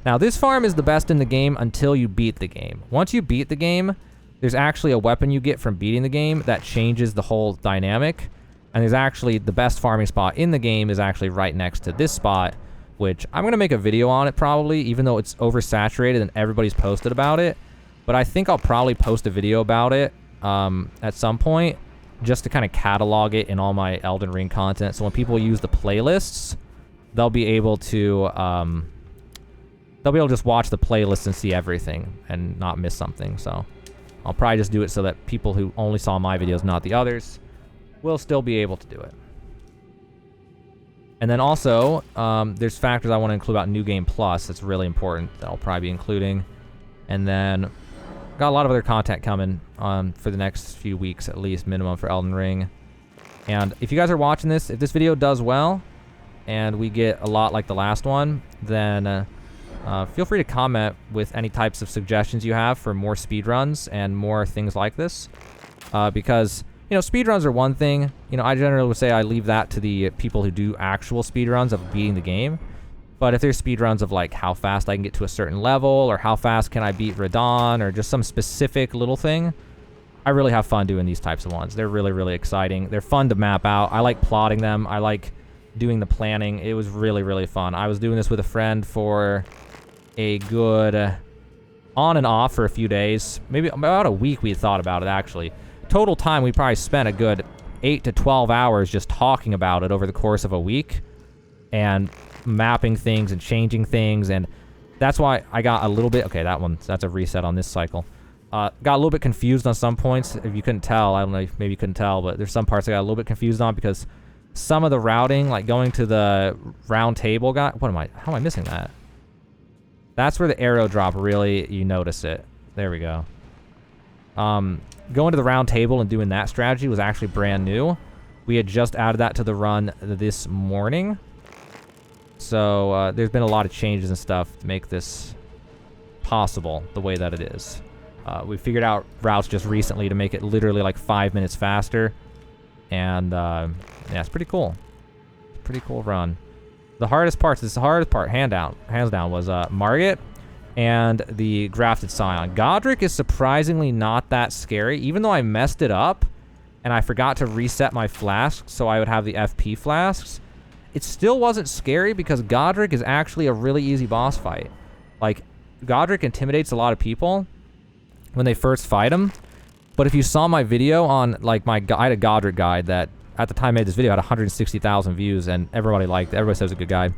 Now, this farm is the best in the game until you beat the game. Once you beat the game, there's actually a weapon you get from beating the game that changes the whole dynamic. And there's actually the best farming spot in the game is actually right next to this spot, which I'm going to make a video on it probably, even though it's oversaturated and everybody's posted about it. But I think I'll probably post a video about it at some point just to kind of catalog it in all my Elden Ring content. So when people use the playlists, they'll be able to just watch the playlist and see everything and not miss something. So I'll probably just do it so that people who only saw my videos, not the others, will still be able to do it. And then also, there's factors I want to include about New Game Plus that's really important that I'll probably be including. And then got a lot of other content coming for the next few weeks, at least minimum, for Elden Ring. And if you guys are watching this, if this video does well and we get a lot like the last one, then feel free to comment with any types of suggestions you have for more speedruns and more things like this. Because, you know, speedruns are one thing. You know, I generally would say I leave that to the people who do actual speedruns of beating the game. But if there's speedruns of like how fast I can get to a certain level, or how fast can I beat Radon, or just some specific little thing, I really have fun doing these types of ones. They're really, really exciting. They're fun to map out. I like plotting them. I like doing the planning. It was really, really fun. I was doing this with a friend for a good on and off for a few days. Maybe about a week we thought about it, actually. Total time, we probably spent a good 8 to 12 hours just talking about it over the course of a week. And mapping things and changing things, and that's why I got a little bit, okay, that's a reset on this cycle. Got a little bit confused on some points. If you couldn't tell, I don't know if maybe you couldn't tell, but there's some parts I got a little bit confused on because some of the routing, like going to the round table how am I missing that? That's where the arrow drop really, you notice it. There we go. Going to the round table and doing that strategy was actually brand new. We had just added that to the run this morning. So there's been a lot of changes and stuff to make this possible the way that it is. We figured out routes just recently to make it literally like 5 minutes faster. And yeah, it's pretty cool. Pretty cool run. The hardest part, hands down, was Margit and the Grafted Scion. Godric is surprisingly not that scary, even though I messed it up and I forgot to reset my flasks so I would have the FP flasks. It still wasn't scary because Godric is actually a really easy boss fight. Like, Godric intimidates a lot of people when they first fight him. But if you saw my video on, like, I had a Godric guide that, at the time I made this video, had 160,000 views, and everybody liked it. Everybody says it's a good guide.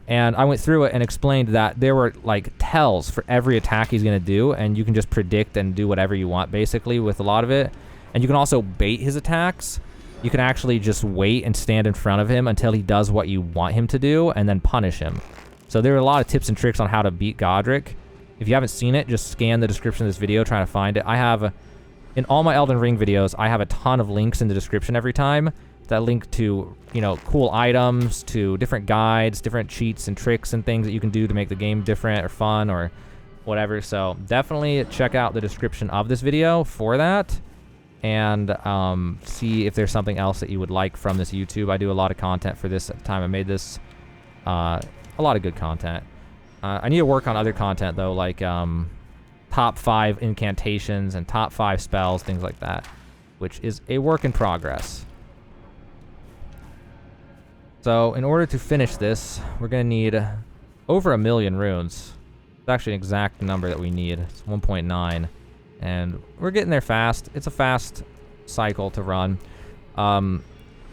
And I went through it and explained that there were, like, tells for every attack he's going to do, and you can just predict and do whatever you want, basically, with a lot of it. And you can also bait his attacks. You can actually just wait and stand in front of him until he does what you want him to do, and then punish him. So there are a lot of tips and tricks on how to beat Godric. If you haven't seen it, just scan the description of this video trying to find it. I have, in all my Elden Ring videos, I have a ton of links in the description every time that link to, you know, cool items, to different guides, different cheats and tricks and things that you can do to make the game different or fun or whatever. So definitely check out the description of this video for that, and see if there's something else that you would like from this YouTube. I do a lot of content for this at the time I made this. A lot of good content. I need to work on other content though, like top 5 incantations and top 5 spells, things like that, which is a work in progress. So in order to finish this, we're gonna need over 1 million runes. It's actually an exact number that we need. It's 1.9, and we're getting there fast. It's a fast cycle to run.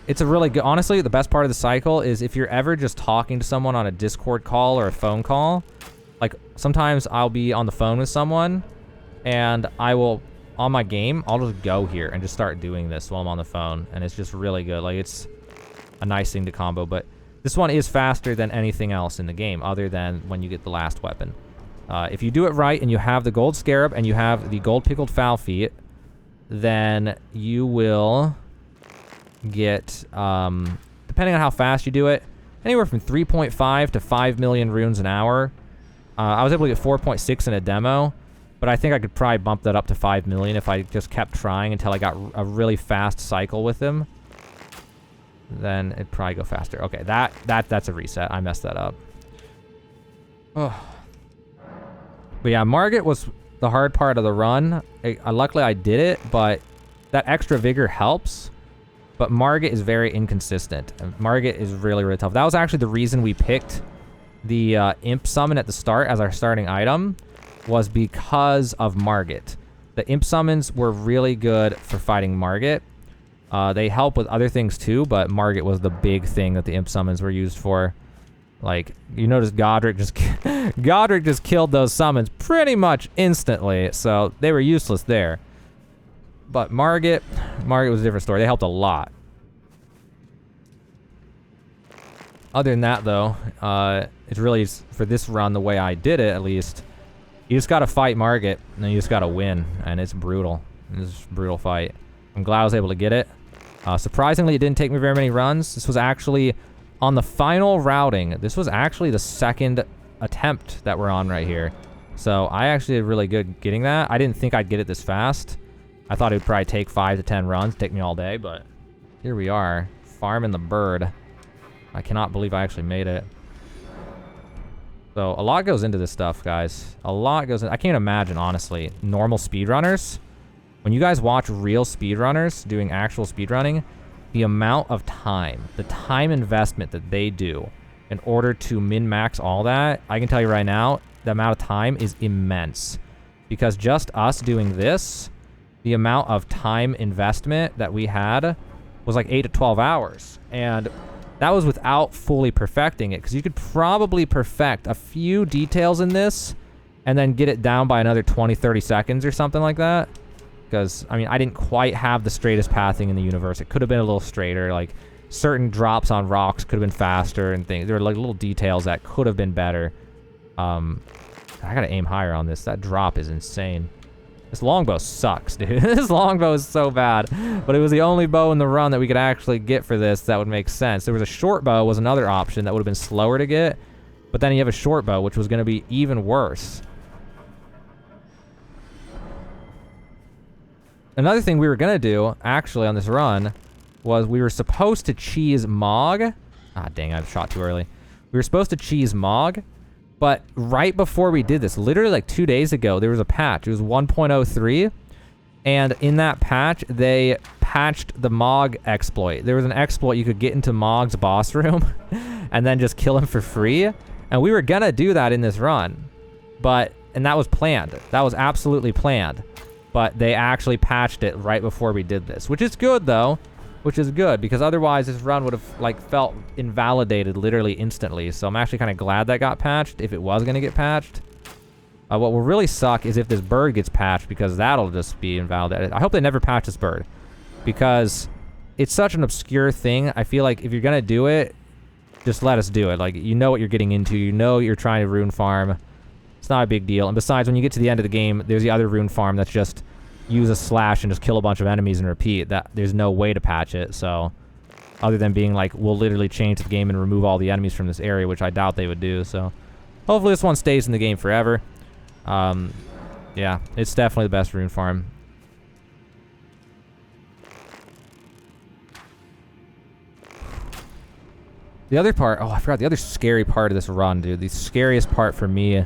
It's a really good, honestly, the best part of the cycle is if you're ever just talking to someone on a Discord call or a phone call. Like, sometimes I'll be on the phone with someone, and I will, on my game, I'll just go here and just start doing this while I'm on the phone, and it's just really good. Like, it's a nice thing to combo, but this one is faster than anything else in the game, other than when you get the last weapon. If you do it right, and you have the gold scarab, and you have the gold pickled fowl feet, then you will get, depending on how fast you do it, anywhere from 3.5 to 5 million runes an hour. I was able to get 4.6 in a demo, but I think I could probably bump that up to 5 million if I just kept trying until I got a really fast cycle with them. Then it'd probably go faster. Okay, that's a reset. I messed that up. Oh. But yeah, Margit was the hard part of the run. Luckily I did it, but that extra vigor helps. But Margit is very inconsistent. Margit is really, really tough. That was actually the reason we picked the Imp Summon at the start as our starting item, was because of Margit. The Imp Summons were really good for fighting Margit. They help with other things too, but Margit was the big thing that the Imp Summons were used for. Like, you notice Godric just killed those summons pretty much instantly, so they were useless there. But Margit was a different story. They helped a lot. Other than that, though, it's really, for this run, the way I did it, at least, you just gotta fight Margit, and then you just gotta win, and it's brutal. It's a brutal fight. I'm glad I was able to get it. Surprisingly, it didn't take me very many runs. This was actually, on the final routing, this was actually the second attempt that we're on right here. So I actually did really good getting that. I didn't think I'd get it this fast. I thought it would probably take 5 to 10 runs, take me all day, but here we are, farming the bird. I cannot believe I actually made it. So a lot goes into this stuff, guys. A lot goes in. I can't imagine, honestly, normal speedrunners. When you guys watch real speedrunners doing actual speedrunning, the amount of time, the time investment that they do in order to min-max all that, I can tell you right now, the amount of time is immense. Because just us doing this, the amount of time investment that we had was like 8 to 12 hours. And that was without fully perfecting it, because you could probably perfect a few details in this and then get it down by another 20, 30 seconds or something like that. Because, I mean, I didn't quite have the straightest pathing in the universe. It could have been a little straighter. Like, certain drops on rocks could have been faster and things. There were, like, little details that could have been better. I gotta aim higher on this. That drop is insane. This longbow sucks, dude. This longbow is so bad. But it was the only bow in the run that we could actually get for this that would make sense. There was a short bow was another option that would have been slower to get. But then you have a short bow, which was going to be even worse. Another thing we were going to do, actually, on this run, was we were supposed to cheese Mog. Ah, dang, I shot too early. We were supposed to cheese Mog. But right before we did this, literally like 2 days ago, there was a patch. It was 1.03. And in that patch, they patched the Mog exploit. There was an exploit you could get into Mog's boss room and then just kill him for free. And we were going to do that in this run. And that was planned. That was absolutely planned. But they actually patched it right before we did this. Which is good, though. Which is good, because otherwise this run would have like felt invalidated literally instantly. So I'm actually kind of glad that got patched if it was going to get patched. What will really suck is if this bird gets patched, because that'll just be invalidated. I hope they never patch this bird, because it's such an obscure thing. I feel like if you're going to do it, just let us do it. Like, you know what you're getting into. You know you're trying to rune farm. It's not a big deal. And besides, when you get to the end of the game, there's the other rune farm that's just use a slash and just kill a bunch of enemies and repeat. That there's no way to patch it, so other than being like, we'll literally change the game and remove all the enemies from this area, which I doubt they would do, so hopefully this one stays in the game forever. Yeah, it's definitely the best rune farm. The other part, oh, I forgot the other scary part of this run, dude. The scariest part for me,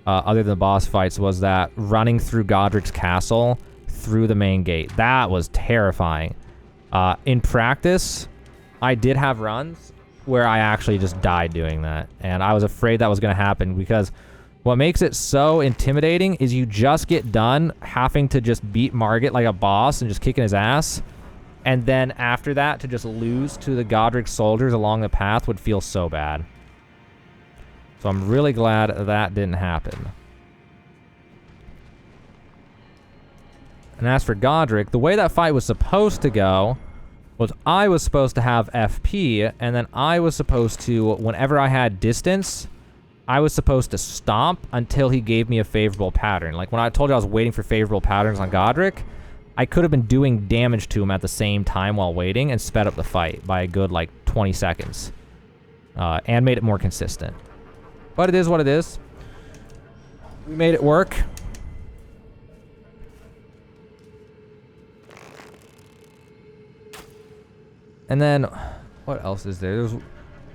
other than the boss fights, was that running through Godric's castle through the main gate. That was terrifying. In practice, I did have runs where I actually just died doing that, and I was afraid that was going to happen, because what makes it so intimidating is you just get done having to just beat Margit like a boss and just kicking his ass, and then after that to just lose to the Godric soldiers along the path would feel so bad. So I'm really glad that didn't happen. And as for Godric, the way that fight was supposed to go was I was supposed to have FP, and then I was supposed to, whenever I had distance, I was supposed to stomp until he gave me a favorable pattern. Like when I told you I was waiting for favorable patterns on Godric, I could have been doing damage to him at the same time while waiting and sped up the fight by a good like 20 seconds. And made it more consistent. But it is what it is. We made it work. And then, what else is there? There's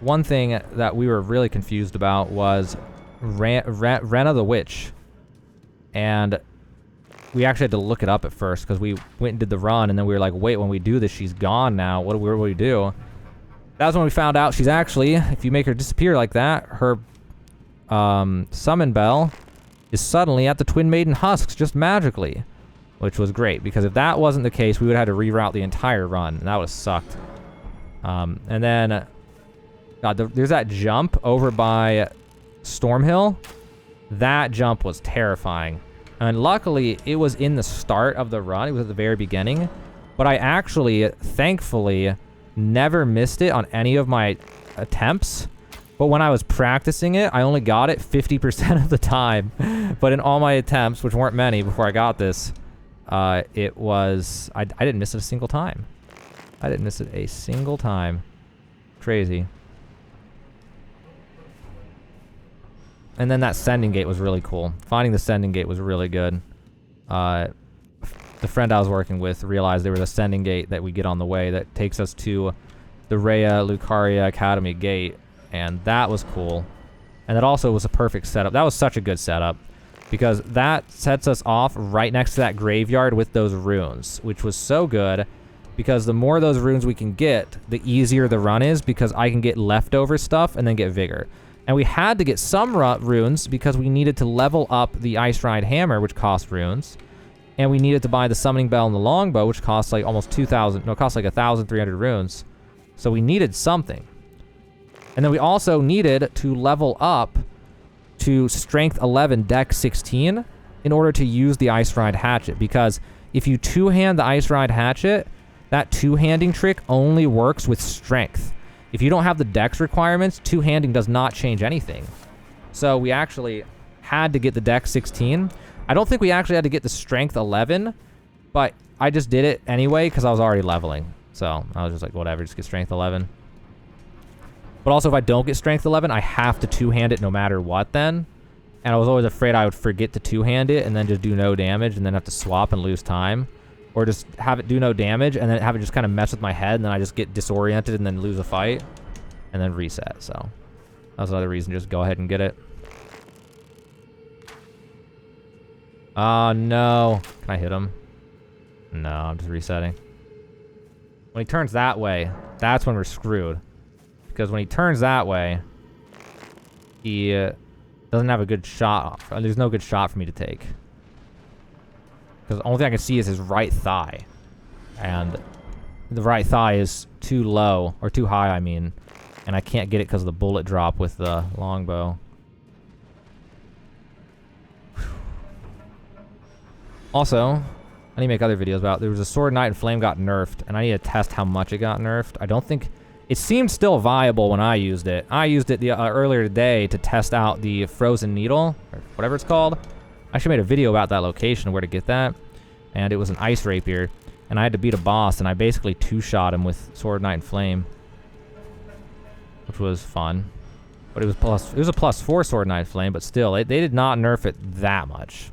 one thing that we were really confused about was Rena the Witch. And we actually had to look it up at first because we went and did the run, and then we were like, wait, when we do this, she's gone now. What do we do? That was when we found out she's actually, if you make her disappear like that, her summon bell is suddenly at the Twin Maiden Husks just magically, which was great, because if that wasn't the case, we would have had to reroute the entire run, and that would have sucked. And then, God, there's that jump over by Stormhill. That jump was terrifying. And luckily, it was in the start of the run. It was at the very beginning. But I actually, thankfully, never missed it on any of my attempts. But when I was practicing it, I only got it 50% of the time. But in all my attempts, which weren't many before I got this, it was... I didn't miss it a single time. I didn't miss it a single time. Crazy. And then that sending gate was really cool. Finding the sending gate was really good. The friend I was working with realized there was a sending gate that we get on the way that takes us to the Rhea Lucaria Academy gate. And that was cool. And that also was a perfect setup. That was such a good setup, because that sets us off right next to that graveyard with those runes, which was so good, because the more of those runes we can get, the easier the run is, because I can get leftover stuff and then get vigor. And we had to get some runes because we needed to level up the Icerind hammer, which cost runes. And we needed to buy the summoning bell and the longbow, which costs like almost 2,000, no, it costs like 1,300 runes. So we needed something. And then we also needed to level up to strength 11, dex 16 in order to use the Icerind hatchet, because if you two-hand the Icerind hatchet, that two-handing trick only works with strength. If you don't have the dex requirements, two-handing does not change anything. So we actually had to get the dex 16. I don't think we actually had to get the strength 11, but I just did it anyway because I was already leveling. So I was just like, whatever, just get strength 11. But also, if I don't get strength 11, I have to two-hand it no matter what then. And I was always afraid I would forget to two-hand it and then just do no damage and then have to swap and lose time. Or just have it do no damage and then have it just kind of mess with my head, and then I just get disoriented and then lose a fight. And then reset, so. That was another reason, just go ahead and get it. Oh, no. Can I hit him? No, I'm just resetting. When he turns that way, that's when we're screwed. Because when he turns that way, he doesn't have a good shot. There's no good shot for me to take. Because the only thing I can see is his right thigh. And the right thigh is too low, or too high, I mean. And I can't get it because of the bullet drop with the longbow. Also, I need to make other videos about, there was a Sword Knight and Flame got nerfed, and I need to test how much it got nerfed. I don't think It seemed still viable when I used it. I used it earlier today to test out the frozen needle, or whatever it's called. I actually made a video about that location, where to get that. And it was an ice rapier. And I had to beat a boss, and I basically two-shot him with Sword, Knight, and Flame. Which was fun. But it was a +4 Sword, Knight, Flame, but still, they did not nerf it that much.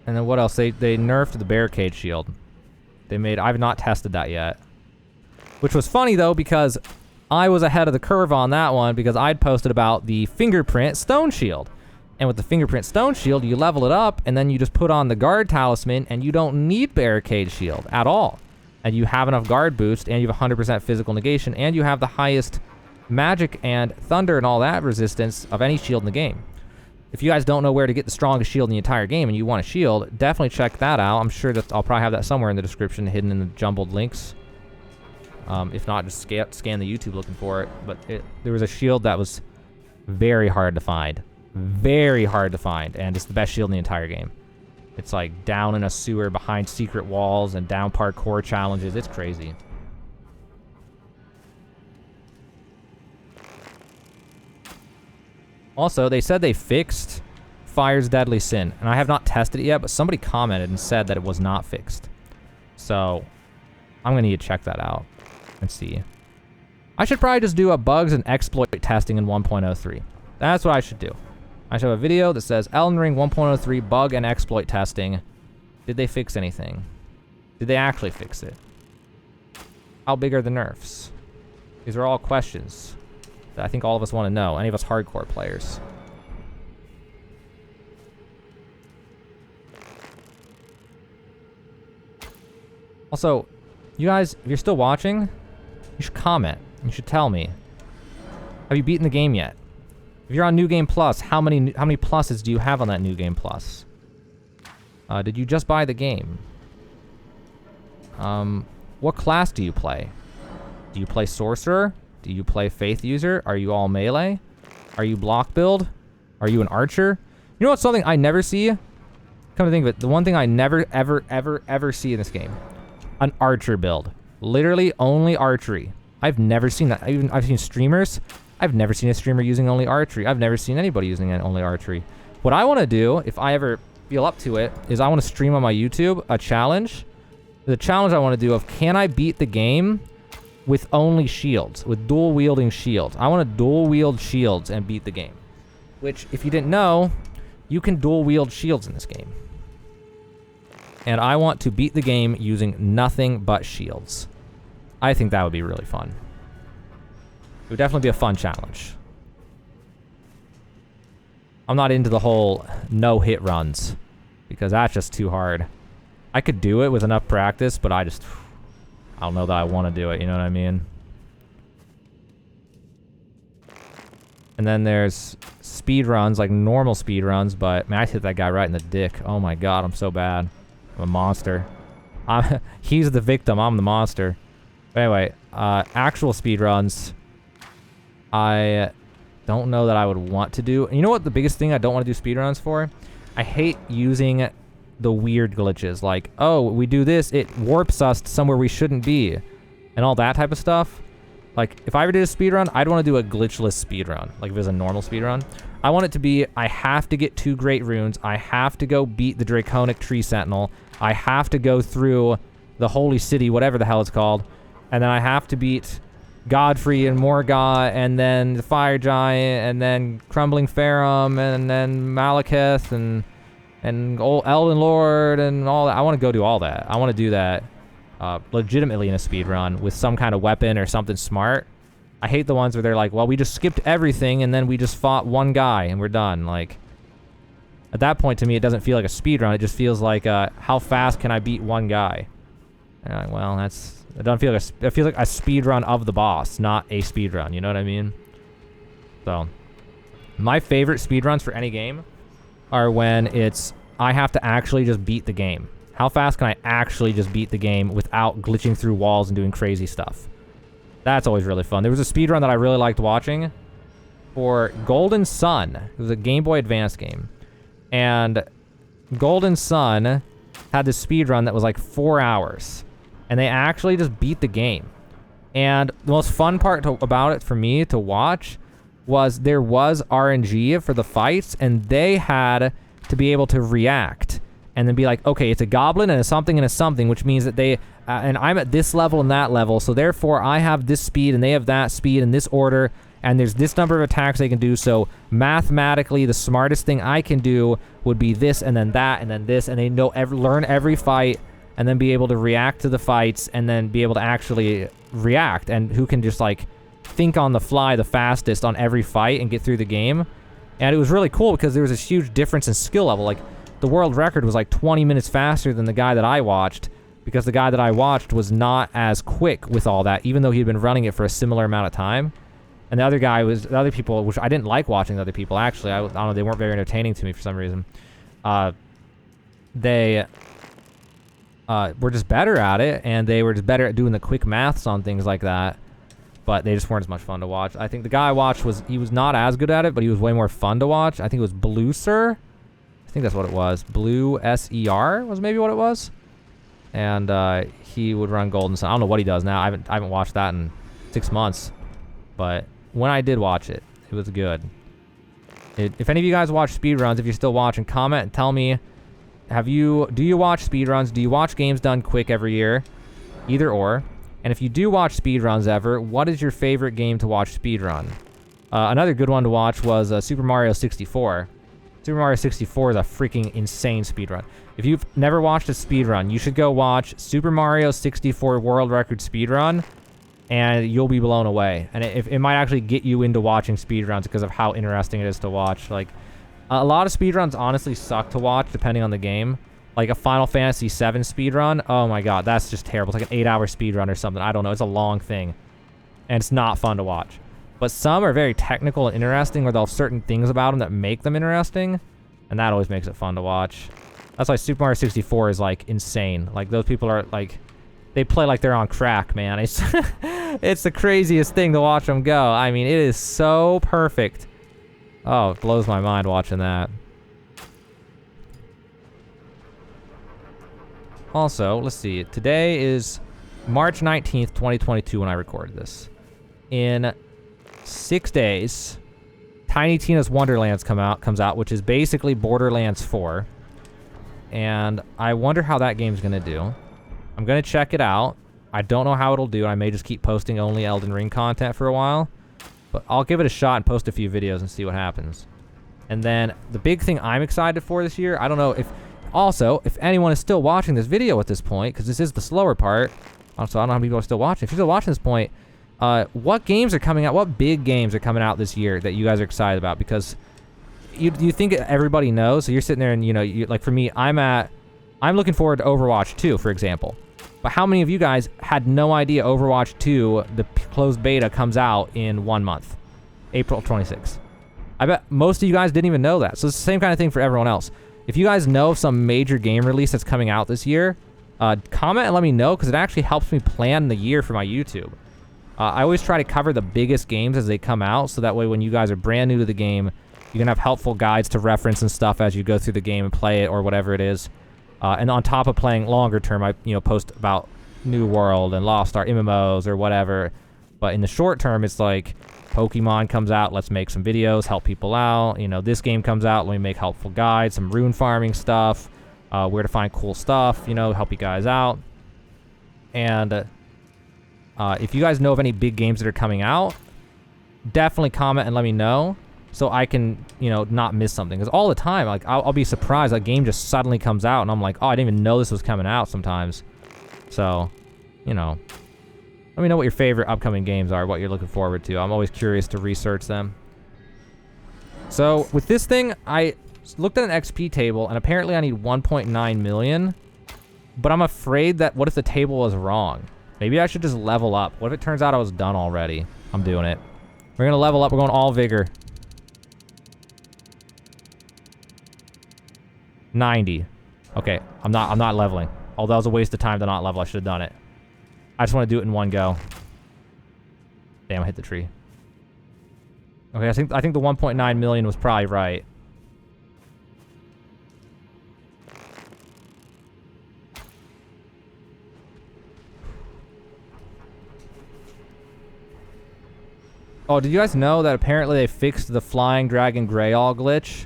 And then what else? They nerfed the barricade shield. I've not tested that yet. Which was funny though, because I was ahead of the curve on that one because I'd posted about the fingerprint stone shield. And with the fingerprint stone shield, you level it up and then you just put on the guard talisman and you don't need barricade shield at all. And you have enough guard boost and you have 100% physical negation and you have the highest magic and thunder and all that resistance of any shield in the game. If you guys don't know where to get the strongest shield in the entire game and you want a shield, definitely check that out. I'm sure that I'll probably have that somewhere in the description, hidden in the jumbled links. If not, just scan the YouTube looking for it. But there was a shield that was very hard to find. Very hard to find, and it's the best shield in the entire game. It's like down in a sewer behind secret walls and down parkour challenges. It's crazy. Also, they said they fixed Fire's Deadly Sin, and I have not tested it yet, but somebody commented and said that it was not fixed. So, I'm going to need to check that out and see. I should probably just do a bugs and exploit testing in 1.03. That's what I should do. I should have a video that says Elden Ring 1.03 bug and exploit testing. Did they fix anything? Did they actually fix it? How big are the nerfs? These are all questions that I think all of us want to know. Any of us hardcore players. Also, you guys, if you're still watching, you should comment. You should tell me. Have you beaten the game yet? If you're on New Game Plus, how many pluses do you have on that New Game Plus? Did you just buy the game? What class do you play? Do you play Sorcerer? Do you play Faith User? Are you all melee? Are you block build? Are you an archer? You know what's something I never see? Come to think of it, the one thing I never, ever see in this game. An archer build. Literally only archery. I've never seen that. I've seen streamers. I've never seen a streamer using only archery. I've never seen anybody using only archery. What I want to do, if I ever feel up to it, is I want to stream on my YouTube a challenge. The challenge I want to do of, can I beat the game with only shields, with dual wielding shields? I want to dual wield shields and beat the game. Which, if you didn't know, you can dual wield shields in this game. And I want to beat the game using nothing but shields. I think that would be really fun. It would definitely be a fun challenge. I'm not into the whole no-hit runs, because that's just too hard. I could do it with enough practice, but I don't know that I want to do it, you know what I mean? And then there's speed runs, like normal speed runs, but man, I hit that guy right in the dick. Oh my god, I'm so bad. I'm a monster. He's the victim, I'm the monster. But anyway, actual speed runs, I don't know that I would want to do. You know what the biggest thing I don't want to do speed runs for? I hate using the weird glitches, like, oh, we do this, it warps us to somewhere we shouldn't be, and all that type of stuff. Like, if I ever did a speedrun, I'd want to do a glitchless speedrun, like if it was a normal speedrun. I want it to be, I have to get 2 great runes, I have to go beat the Draconic Tree Sentinel, I have to go through the Holy City, whatever the hell it's called, and then I have to beat Godfrey and Morgoth, and then the Fire Giant, and then Crumbling Farum, and then Malekith, and old Elden Lord, and all that. I want to go do all that. I want to do that legitimately in a speed run with some kind of weapon or something smart. I hate the ones where they're like, well, we just skipped everything and then we just fought one guy and we're done. Like, at that point, to me, it doesn't feel like a speed run. It just feels like, how fast can I beat one guy? And I'm like, well, it doesn't feel like it feels like a speed run of the boss, not a speed run. You know what I mean? So, my favorite speed runs for any game are when it's, I have to actually just beat the game. How fast can I actually just beat the game without glitching through walls and doing crazy stuff? That's always really fun. There was a speedrun that I really liked watching for Golden Sun. It was a Game Boy Advance game. And Golden Sun, had this speed run that was like 4 hours, and they actually just beat the game. And the most fun part about it for me to watch was there was RNG for the fights, and they had to be able to react and then be like, okay, it's a goblin and a something, which means that they, and I'm at this level and that level, so therefore I have this speed and they have that speed in this order, and there's this number of attacks they can do, so mathematically the smartest thing I can do would be this and then that and then this, and they know learn every fight and then be able to react to the fights and then be able to actually react, and who can just like think on the fly the fastest on every fight and get through the game. And it was really cool because there was this huge difference in skill level. Like, the world record was like 20 minutes faster than the guy that I watched, because the guy that I watched was not as quick with all that, even though he'd been running it for a similar amount of time. And the other people, which I didn't like watching the other people, actually. I don't know, they weren't very entertaining to me for some reason. They were just better at it, and they were just better at doing the quick maths on things like that. But they just weren't as much fun to watch. I think the guy I watched he was not as good at it, but he was way more fun to watch. I think it was Blue Sir. I think that's what it was. Blue SER was maybe what it was. And he would run Golden Sun. I don't know what he does now. I haven't watched that in 6 months. But when I did watch it, it was good. If any of you guys watch speedruns, if you're still watching, comment and tell me, do you watch speedruns? Do you watch games done quick every year? Either or. And if you do watch speedruns ever, what is your favorite game to watch speedrun? Another good one to watch was Super Mario 64. Super Mario 64 is a freaking insane speedrun. If you've never watched a speedrun, you should go watch Super Mario 64 World Record speedrun, and you'll be blown away. And it might actually get you into watching speedruns because of how interesting it is to watch. Like, a lot of speedruns honestly suck to watch depending on the game. Like a Final Fantasy VII speedrun, oh my god, that's just terrible. It's like an 8-hour speedrun or something. I don't know, it's a long thing. And it's not fun to watch. But some are very technical and interesting, where they'll have certain things about them that make them interesting, and that always makes it fun to watch. That's why Super Mario 64 is, like, insane. Like, those people are, like, they play like they're on crack, man. It's, it's the craziest thing to watch them go. I mean, it is so perfect. Oh, it blows my mind watching that. Also, let's see. Today is March 19th, 2022 when I recorded this. In 6 days, Tiny Tina's Wonderlands comes out, which is basically Borderlands 4. And I wonder how that game's going to do. I'm going to check it out. I don't know how it'll do. I may just keep posting only Elden Ring content for a while. But I'll give it a shot and post a few videos and see what happens. And then the big thing I'm excited for this year, I don't know if... Also, if anyone is still watching this video at this point, because this is the slower part, also I don't know how many people are still watching. If you're still watching this point, what games are coming out? What big games are coming out this year that you guys are excited about? Because you think everybody knows, so you're sitting there and, you know, like for me, I'm looking forward to Overwatch 2, for example. But how many of you guys had no idea Overwatch 2, the closed beta, comes out in 1 month? April 26th. I bet most of you guys didn't even know that. So it's the same kind of thing for everyone else. If you guys know some major game release that's coming out this year, comment and let me know, because it actually helps me plan the year for my YouTube. I always try to cover the biggest games as they come out, so that way when you guys are brand new to the game, you can have helpful guides to reference and stuff as you go through the game and play it or whatever it is. And on top of playing longer term, I post about New World and Lost Ark MMOs or whatever. But in the short term, it's like Pokemon comes out, let's make some videos, help people out. You know, this game comes out, let me make helpful guides, some rune farming stuff, where to find cool stuff, help you guys out. And if you guys know of any big games that are coming out, definitely comment and let me know so I can, not miss something. Because all the time, like, I'll be surprised, a game just suddenly comes out and I'm like, oh, I didn't even know this was coming out sometimes. So, let me know what your favorite upcoming games are, what you're looking forward to. I'm always curious to research them. So, with this thing, I looked at an XP table, and apparently I need 1.9 million. But I'm afraid that, what if the table was wrong? Maybe I should just level up. What if it turns out I was done already? I'm doing it. We're going to level up. We're going all vigor. 90. Okay, I'm not leveling. Although it was a waste of time to not level. I should have done it. I just want to do it in one go. Damn, I hit the tree. Okay, I think the 1.9 million was probably right. Oh, did you guys know that apparently they fixed the Flying Dragon Greyall glitch?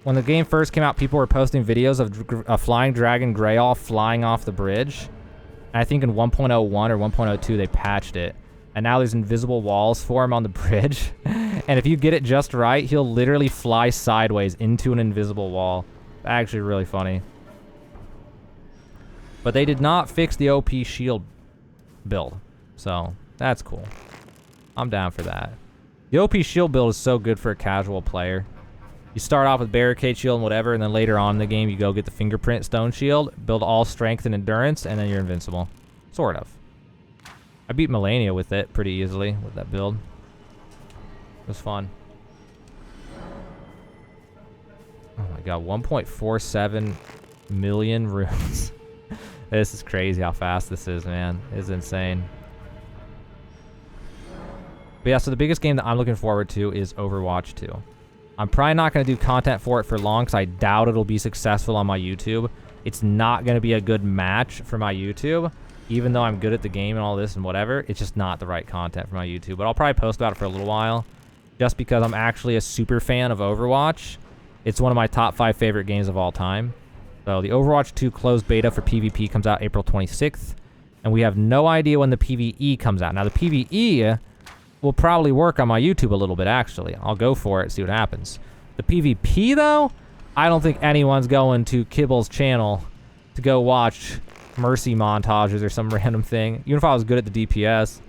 When the game first came out, people were posting videos of a Flying Dragon Greyall flying off the bridge. And I think in 1.01 or 1.02 they patched it. And now there's invisible walls for him on the bridge. And if you get it just right, he'll literally fly sideways into an invisible wall. Actually really funny. But they did not fix the OP shield build. So, that's cool. I'm down for that. The OP shield build is so good for a casual player. You start off with barricade shield and whatever, and then later on in the game you go get the fingerprint stone shield, build all strength and endurance, and then you're invincible. Sort of. I beat Melania with it pretty easily, with that build. It was fun. Oh my god, 1.47 million runes. This is crazy how fast this is, man. It's insane. But yeah, so the biggest game that I'm looking forward to is Overwatch 2. I'm probably not going to do content for it for long because I doubt it'll be successful on my YouTube. It's not going to be a good match for my YouTube. Even though I'm good at the game and all this and whatever, it's just not the right content for my YouTube. But I'll probably post about it for a little while. Just because I'm actually a super fan of Overwatch. It's one of my top 5 favorite games of all time. So the Overwatch 2 closed beta for PvP comes out April 26th. And we have no idea when the PvE comes out. Now the PvE will probably work on my YouTube a little bit, actually. I'll go for it, see what happens. The PvP, though, I don't think anyone's going to Kibble's channel to go watch Mercy montages or some random thing. Even if I was good at the DPS,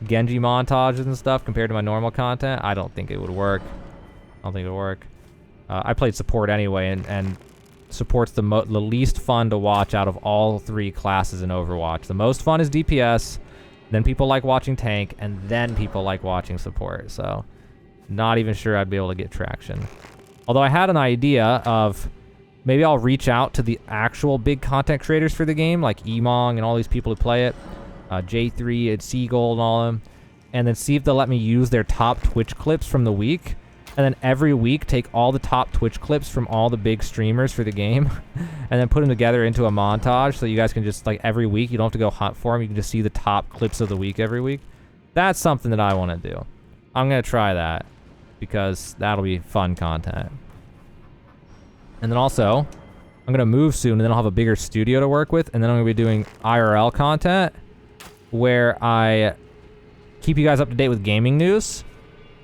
Genji montages and stuff compared to my normal content, I don't think it would work. I don't think it would work. I played support anyway, and support's the least fun to watch out of all 3 classes in Overwatch. The most fun is DPS, then people like watching tank, and then people like watching support. So, not even sure I'd be able to get traction. Although I had an idea of maybe I'll reach out to the actual big content creators for the game, like Emong and all these people who play it, J3 and Seagull and all of them, and then see if they'll let me use their top Twitch clips from the week, and then every week take all the top Twitch clips from all the big streamers for the game, and then put them together into a montage so you guys can just, like, every week, you don't have to go hunt for them, you can just see the top clips of the week every week. That's something that I want to do. I'm going to try that, because that'll be fun content. And then also, I'm going to move soon, and then I'll have a bigger studio to work with, and then I'm going to be doing IRL content, where I keep you guys up to date with gaming news,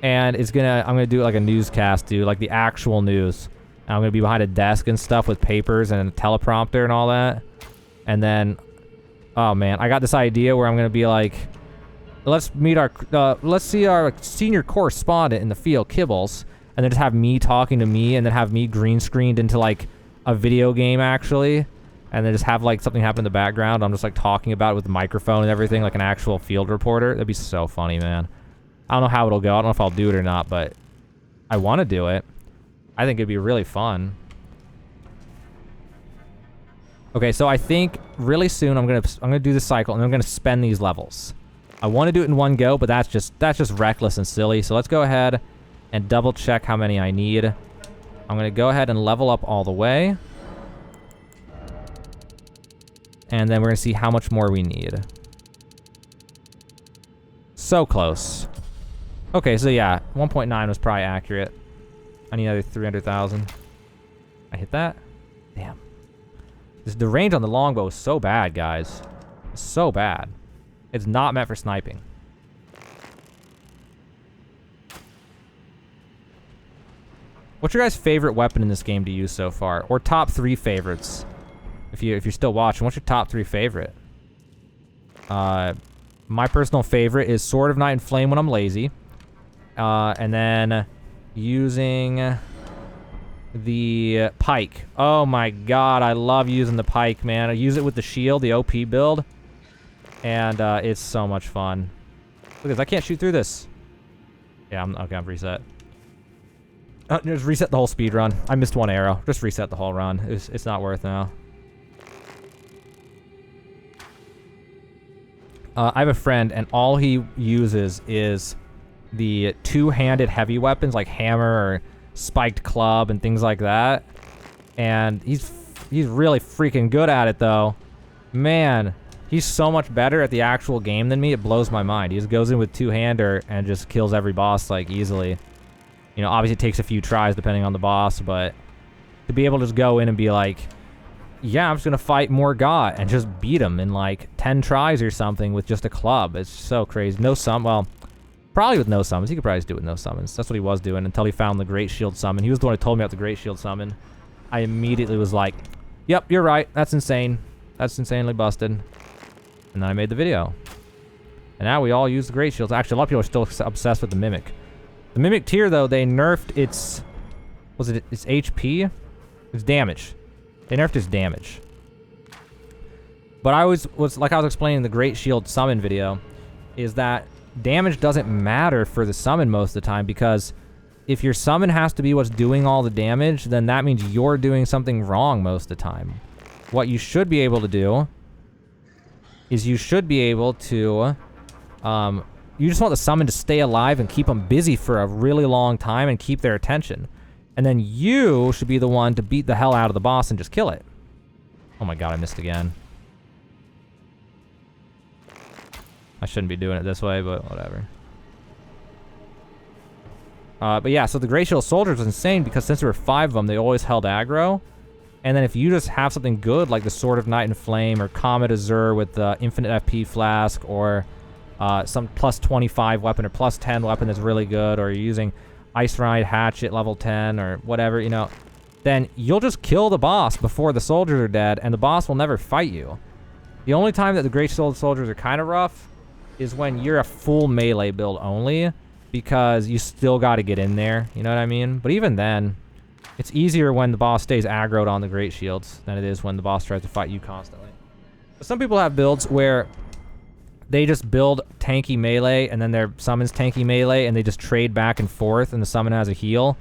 and I'm going to do like a newscast, dude, like the actual news. And I'm going to be behind a desk and stuff with papers and a teleprompter and all that. And then, oh man, I got this idea where I'm going to be like, let's see our senior correspondent in the field, Kibbles, and then just have me talking to me, and then have me green screened into like a video game actually, and then just have like something happen in the background. I'm just like talking about it with the microphone and everything, like an actual field reporter. That'd be so funny, man. I don't know how it'll go. I don't know if I'll do it or not, but I want to do it. I think it'd be really fun. Okay, so I think really soon I'm gonna do this cycle, and I'm gonna spend these levels. I want to do it in one go, but that's just reckless and silly. So let's go ahead and double check how many I need. I'm gonna go ahead and level up all the way, and then we're gonna see how much more we need. So close. Okay, so yeah, 1.9 was probably accurate. I need another 300,000. I hit that? Damn. The range on the longbow is so bad, guys. It's so bad. It's not meant for sniping. What's your guys' favorite weapon in this game to use so far? Or top 3 favorites? If you're still watching, what's your top 3 favorite? My personal favorite is Sword of Night and Flame when I'm lazy. And then using the pike. Oh my god, I love using the pike, man. I use it with the shield, the OP build. And it's so much fun. Look at this, I can't shoot through this. Yeah, okay, I've reset. Just reset the whole speed run. I missed one arrow. Just reset the whole run. It's not worth now. I have a friend, and all he uses is the two-handed heavy weapons like hammer or spiked club and things like that. And he's really freaking good at it, though. Man, He's so much better at the actual game than me, it blows my mind. He just goes in with two-hander and just kills every boss, like, easily. You know, obviously it takes a few tries depending on the boss, but to be able to just go in and be like, yeah, I'm just gonna fight Morgott and just beat him in, like, 10 tries or something with just a club. It's so crazy. No well, probably with no summons. He could probably just do it with no summons. That's what he was doing until he found the Great Shield summon. He was the one who told me about the Great Shield summon. I immediately was like, yep, you're right. That's insane. That's insanely busted. And then I made the video. And now we all use the Great Shields. Actually, a lot of people are still obsessed with the Mimic. The Mimic tier, though, they nerfed its... Was it its HP? Its damage. They nerfed its damage. But I was like I was explaining in the Great Shield summon video, is that damage doesn't matter for the summon most of the time, because if your summon has to be what's doing all the damage, then that means you're doing something wrong most of the time. What you should be able to do is you should be able to, you just want the summon to stay alive and keep them busy for a really long time and keep their attention. And then you should be the one to beat the hell out of the boss and just kill it. Oh my god, I missed again. I shouldn't be doing it this way, but whatever. But yeah, so the Great Shield Soldiers was insane because since there were 5 of them, they always held aggro. And then if you just have something good like the Sword of Night and Flame or Comet Azure with the Infinite FP Flask or some plus 25 weapon or plus 10 weapon that's really good, or you're using Icerind Hatchet level 10 or whatever, you know, then you'll just kill the boss before the soldiers are dead and the boss will never fight you. The only time that the Great Shield Soldiers are kind of rough is when you're a full melee build only, because you still got to get in there, you know what I mean? But even then, it's easier when the boss stays aggroed on the Great Shields than it is when the boss tries to fight you constantly. But some people have builds where they just build tanky melee and then their summons tanky melee and they just trade back and forth and the summon has a heal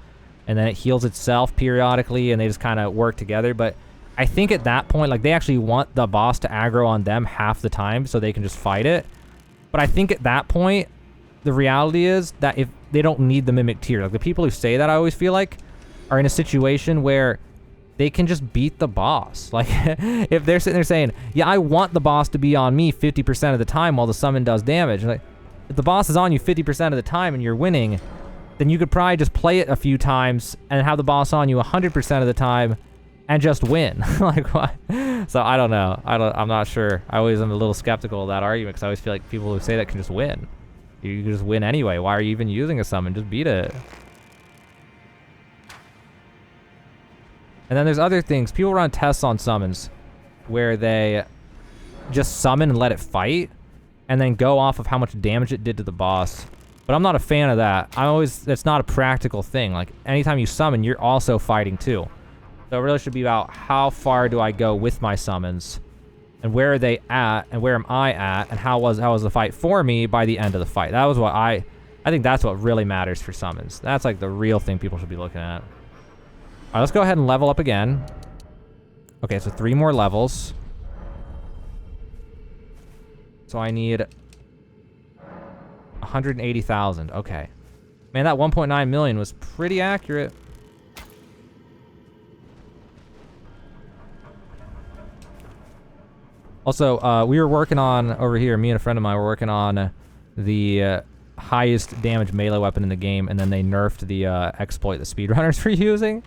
and then it heals itself periodically and they just kind of work together. But I think at that point, like, they actually want the boss to aggro on them half the time so they can just fight it. But I think at that point, the reality is that if they don't need the Mimic tier, like the people who say that, I always feel like, are in a situation where they can just beat the boss. Like, if they're sitting there saying, yeah, I want the boss to be on me 50% of the time while the summon does damage. Like, if the boss is on you 50% of the time and you're winning, then you could probably just play it a few times and have the boss on you 100% of the time and just win. Like, what? So I don't know. I'm not sure. I always am a little skeptical of that argument because I always feel like people who say that can just win. You can just win anyway. Why are you even using a summon? Just beat it. And then there's other things. People run tests on summons where they just summon and let it fight and then go off of how much damage it did to the boss. But I'm not a fan of that. That's not a practical thing. Like, anytime you summon, you're also fighting too. So it really should be about how far do I go with my summons and where are they at and where am I at and how was the fight for me by the end of the fight. That was what I think that's what really matters for summons. That's like the real thing people should be looking at. All right, let's go ahead and level up again. Okay, so 3 more levels. So I need 180,000. Okay. Man, that 1.9 million was pretty accurate. Also, we were working on, over here, me and a friend of mine were working on the highest damage melee weapon in the game, and then they nerfed the exploit the speedrunners were using,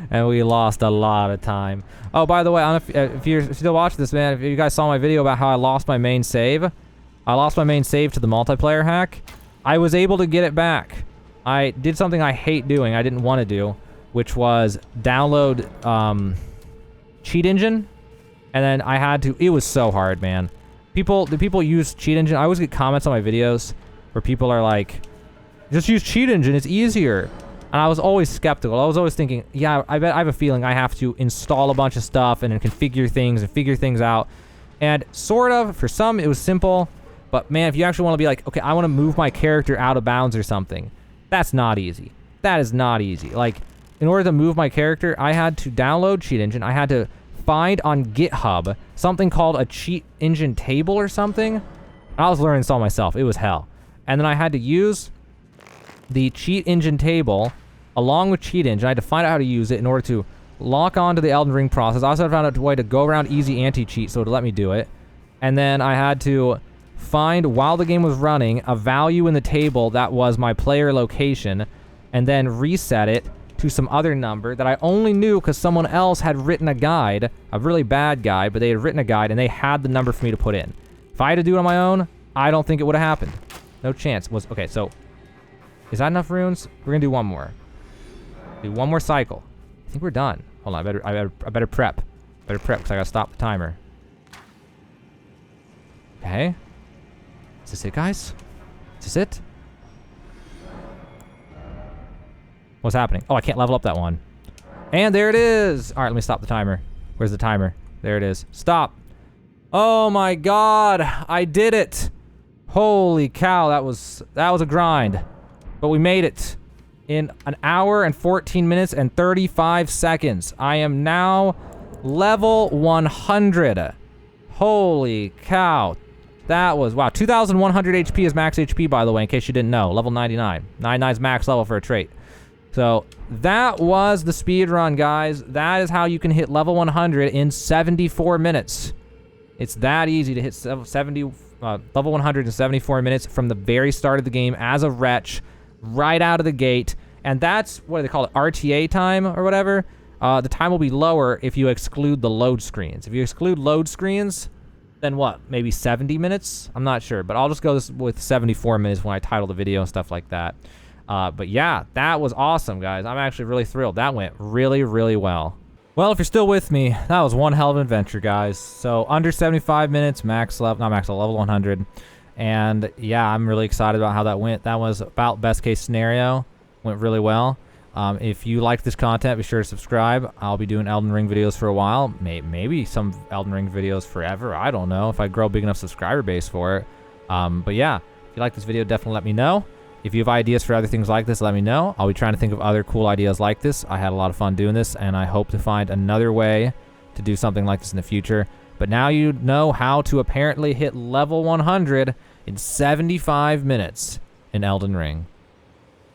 and we lost a lot of time. Oh, by the way, I don't know if you're still watching this, man, if you guys saw my video about how I lost my main save, I lost my main save to the multiplayer hack. I was able to get it back. I did something I hate doing, I didn't want to do, which was download cheat engine, and then I had to, it was so hard, man. The people use cheat engine. I always get comments on my videos where people are like, just use cheat engine, it's easier. And I was always skeptical. I was always thinking, yeah, I bet I have a feeling I have to install a bunch of stuff and then configure things and figure things out. And sort of, for some, it was simple. But man, if you actually want to be like, okay, I want to move my character out of bounds or something, that's not easy. That is not easy. Like, in order to move my character, I had to download cheat engine. I had to find on GitHub something called a cheat engine table or something. I was learning this all myself. It was hell. And then I had to use the cheat engine table along with cheat engine. I had to find out how to use it in order to lock onto the Elden Ring process. I also found out a way to go around easy anti-cheat so to let me do it. And then I had to find, while the game was running, a value in the table that was my player location, and then reset it to some other number that I only knew because someone else had written a guide, a really bad guide, but they had written a guide and they had the number for me to put in. If I had to do it on my own, I don't think it would have happened. No chance. Okay, so is that enough runes? We're gonna do one more. Do one more cycle. I think we're done. Hold on, I better prep. Better prep because I gotta stop the timer. Okay. Is this it, guys? Is this it? What's happening? Oh, I can't level up that one. And there it is! Alright, let me stop the timer. Where's the timer? There it is. Stop. Oh my god! I did it! Holy cow, that was a grind. But we made it. In an hour and 14 minutes and 35 seconds. I am now level 100. Holy cow. That was, wow, 2,100 HP is max HP, by the way, in case you didn't know. Level 99. 99 is max level for a trait. So, that was the speed run, guys. That is how you can hit level 100 in 74 minutes. It's that easy to hit level 100 in 74 minutes from the very start of the game as a wretch, right out of the gate. And that's, what do they call it, RTA time or whatever? The time will be lower if you exclude the load screens. If you exclude load screens, then what? Maybe 70 minutes? I'm not sure, but I'll just go with 74 minutes when I title the video and stuff like that. But yeah, that was awesome, guys. I'm actually really thrilled. That went really, really well. Well, if you're still with me, that was one hell of an adventure, guys. So under 75 minutes, level 100. And yeah, I'm really excited about how that went. That was about best case scenario. Went really well. If you like this content, be sure to subscribe. I'll be doing Elden Ring videos for a while. Maybe some Elden Ring videos forever. I don't know if I grow a big enough subscriber base for it. But yeah, if you like this video, definitely let me know. If you have ideas for other things like this, let me know. I'll be trying to think of other cool ideas like this. I had a lot of fun doing this, and I hope to find another way to do something like this in the future. But now you know how to apparently hit level 100 in 75 minutes in Elden Ring.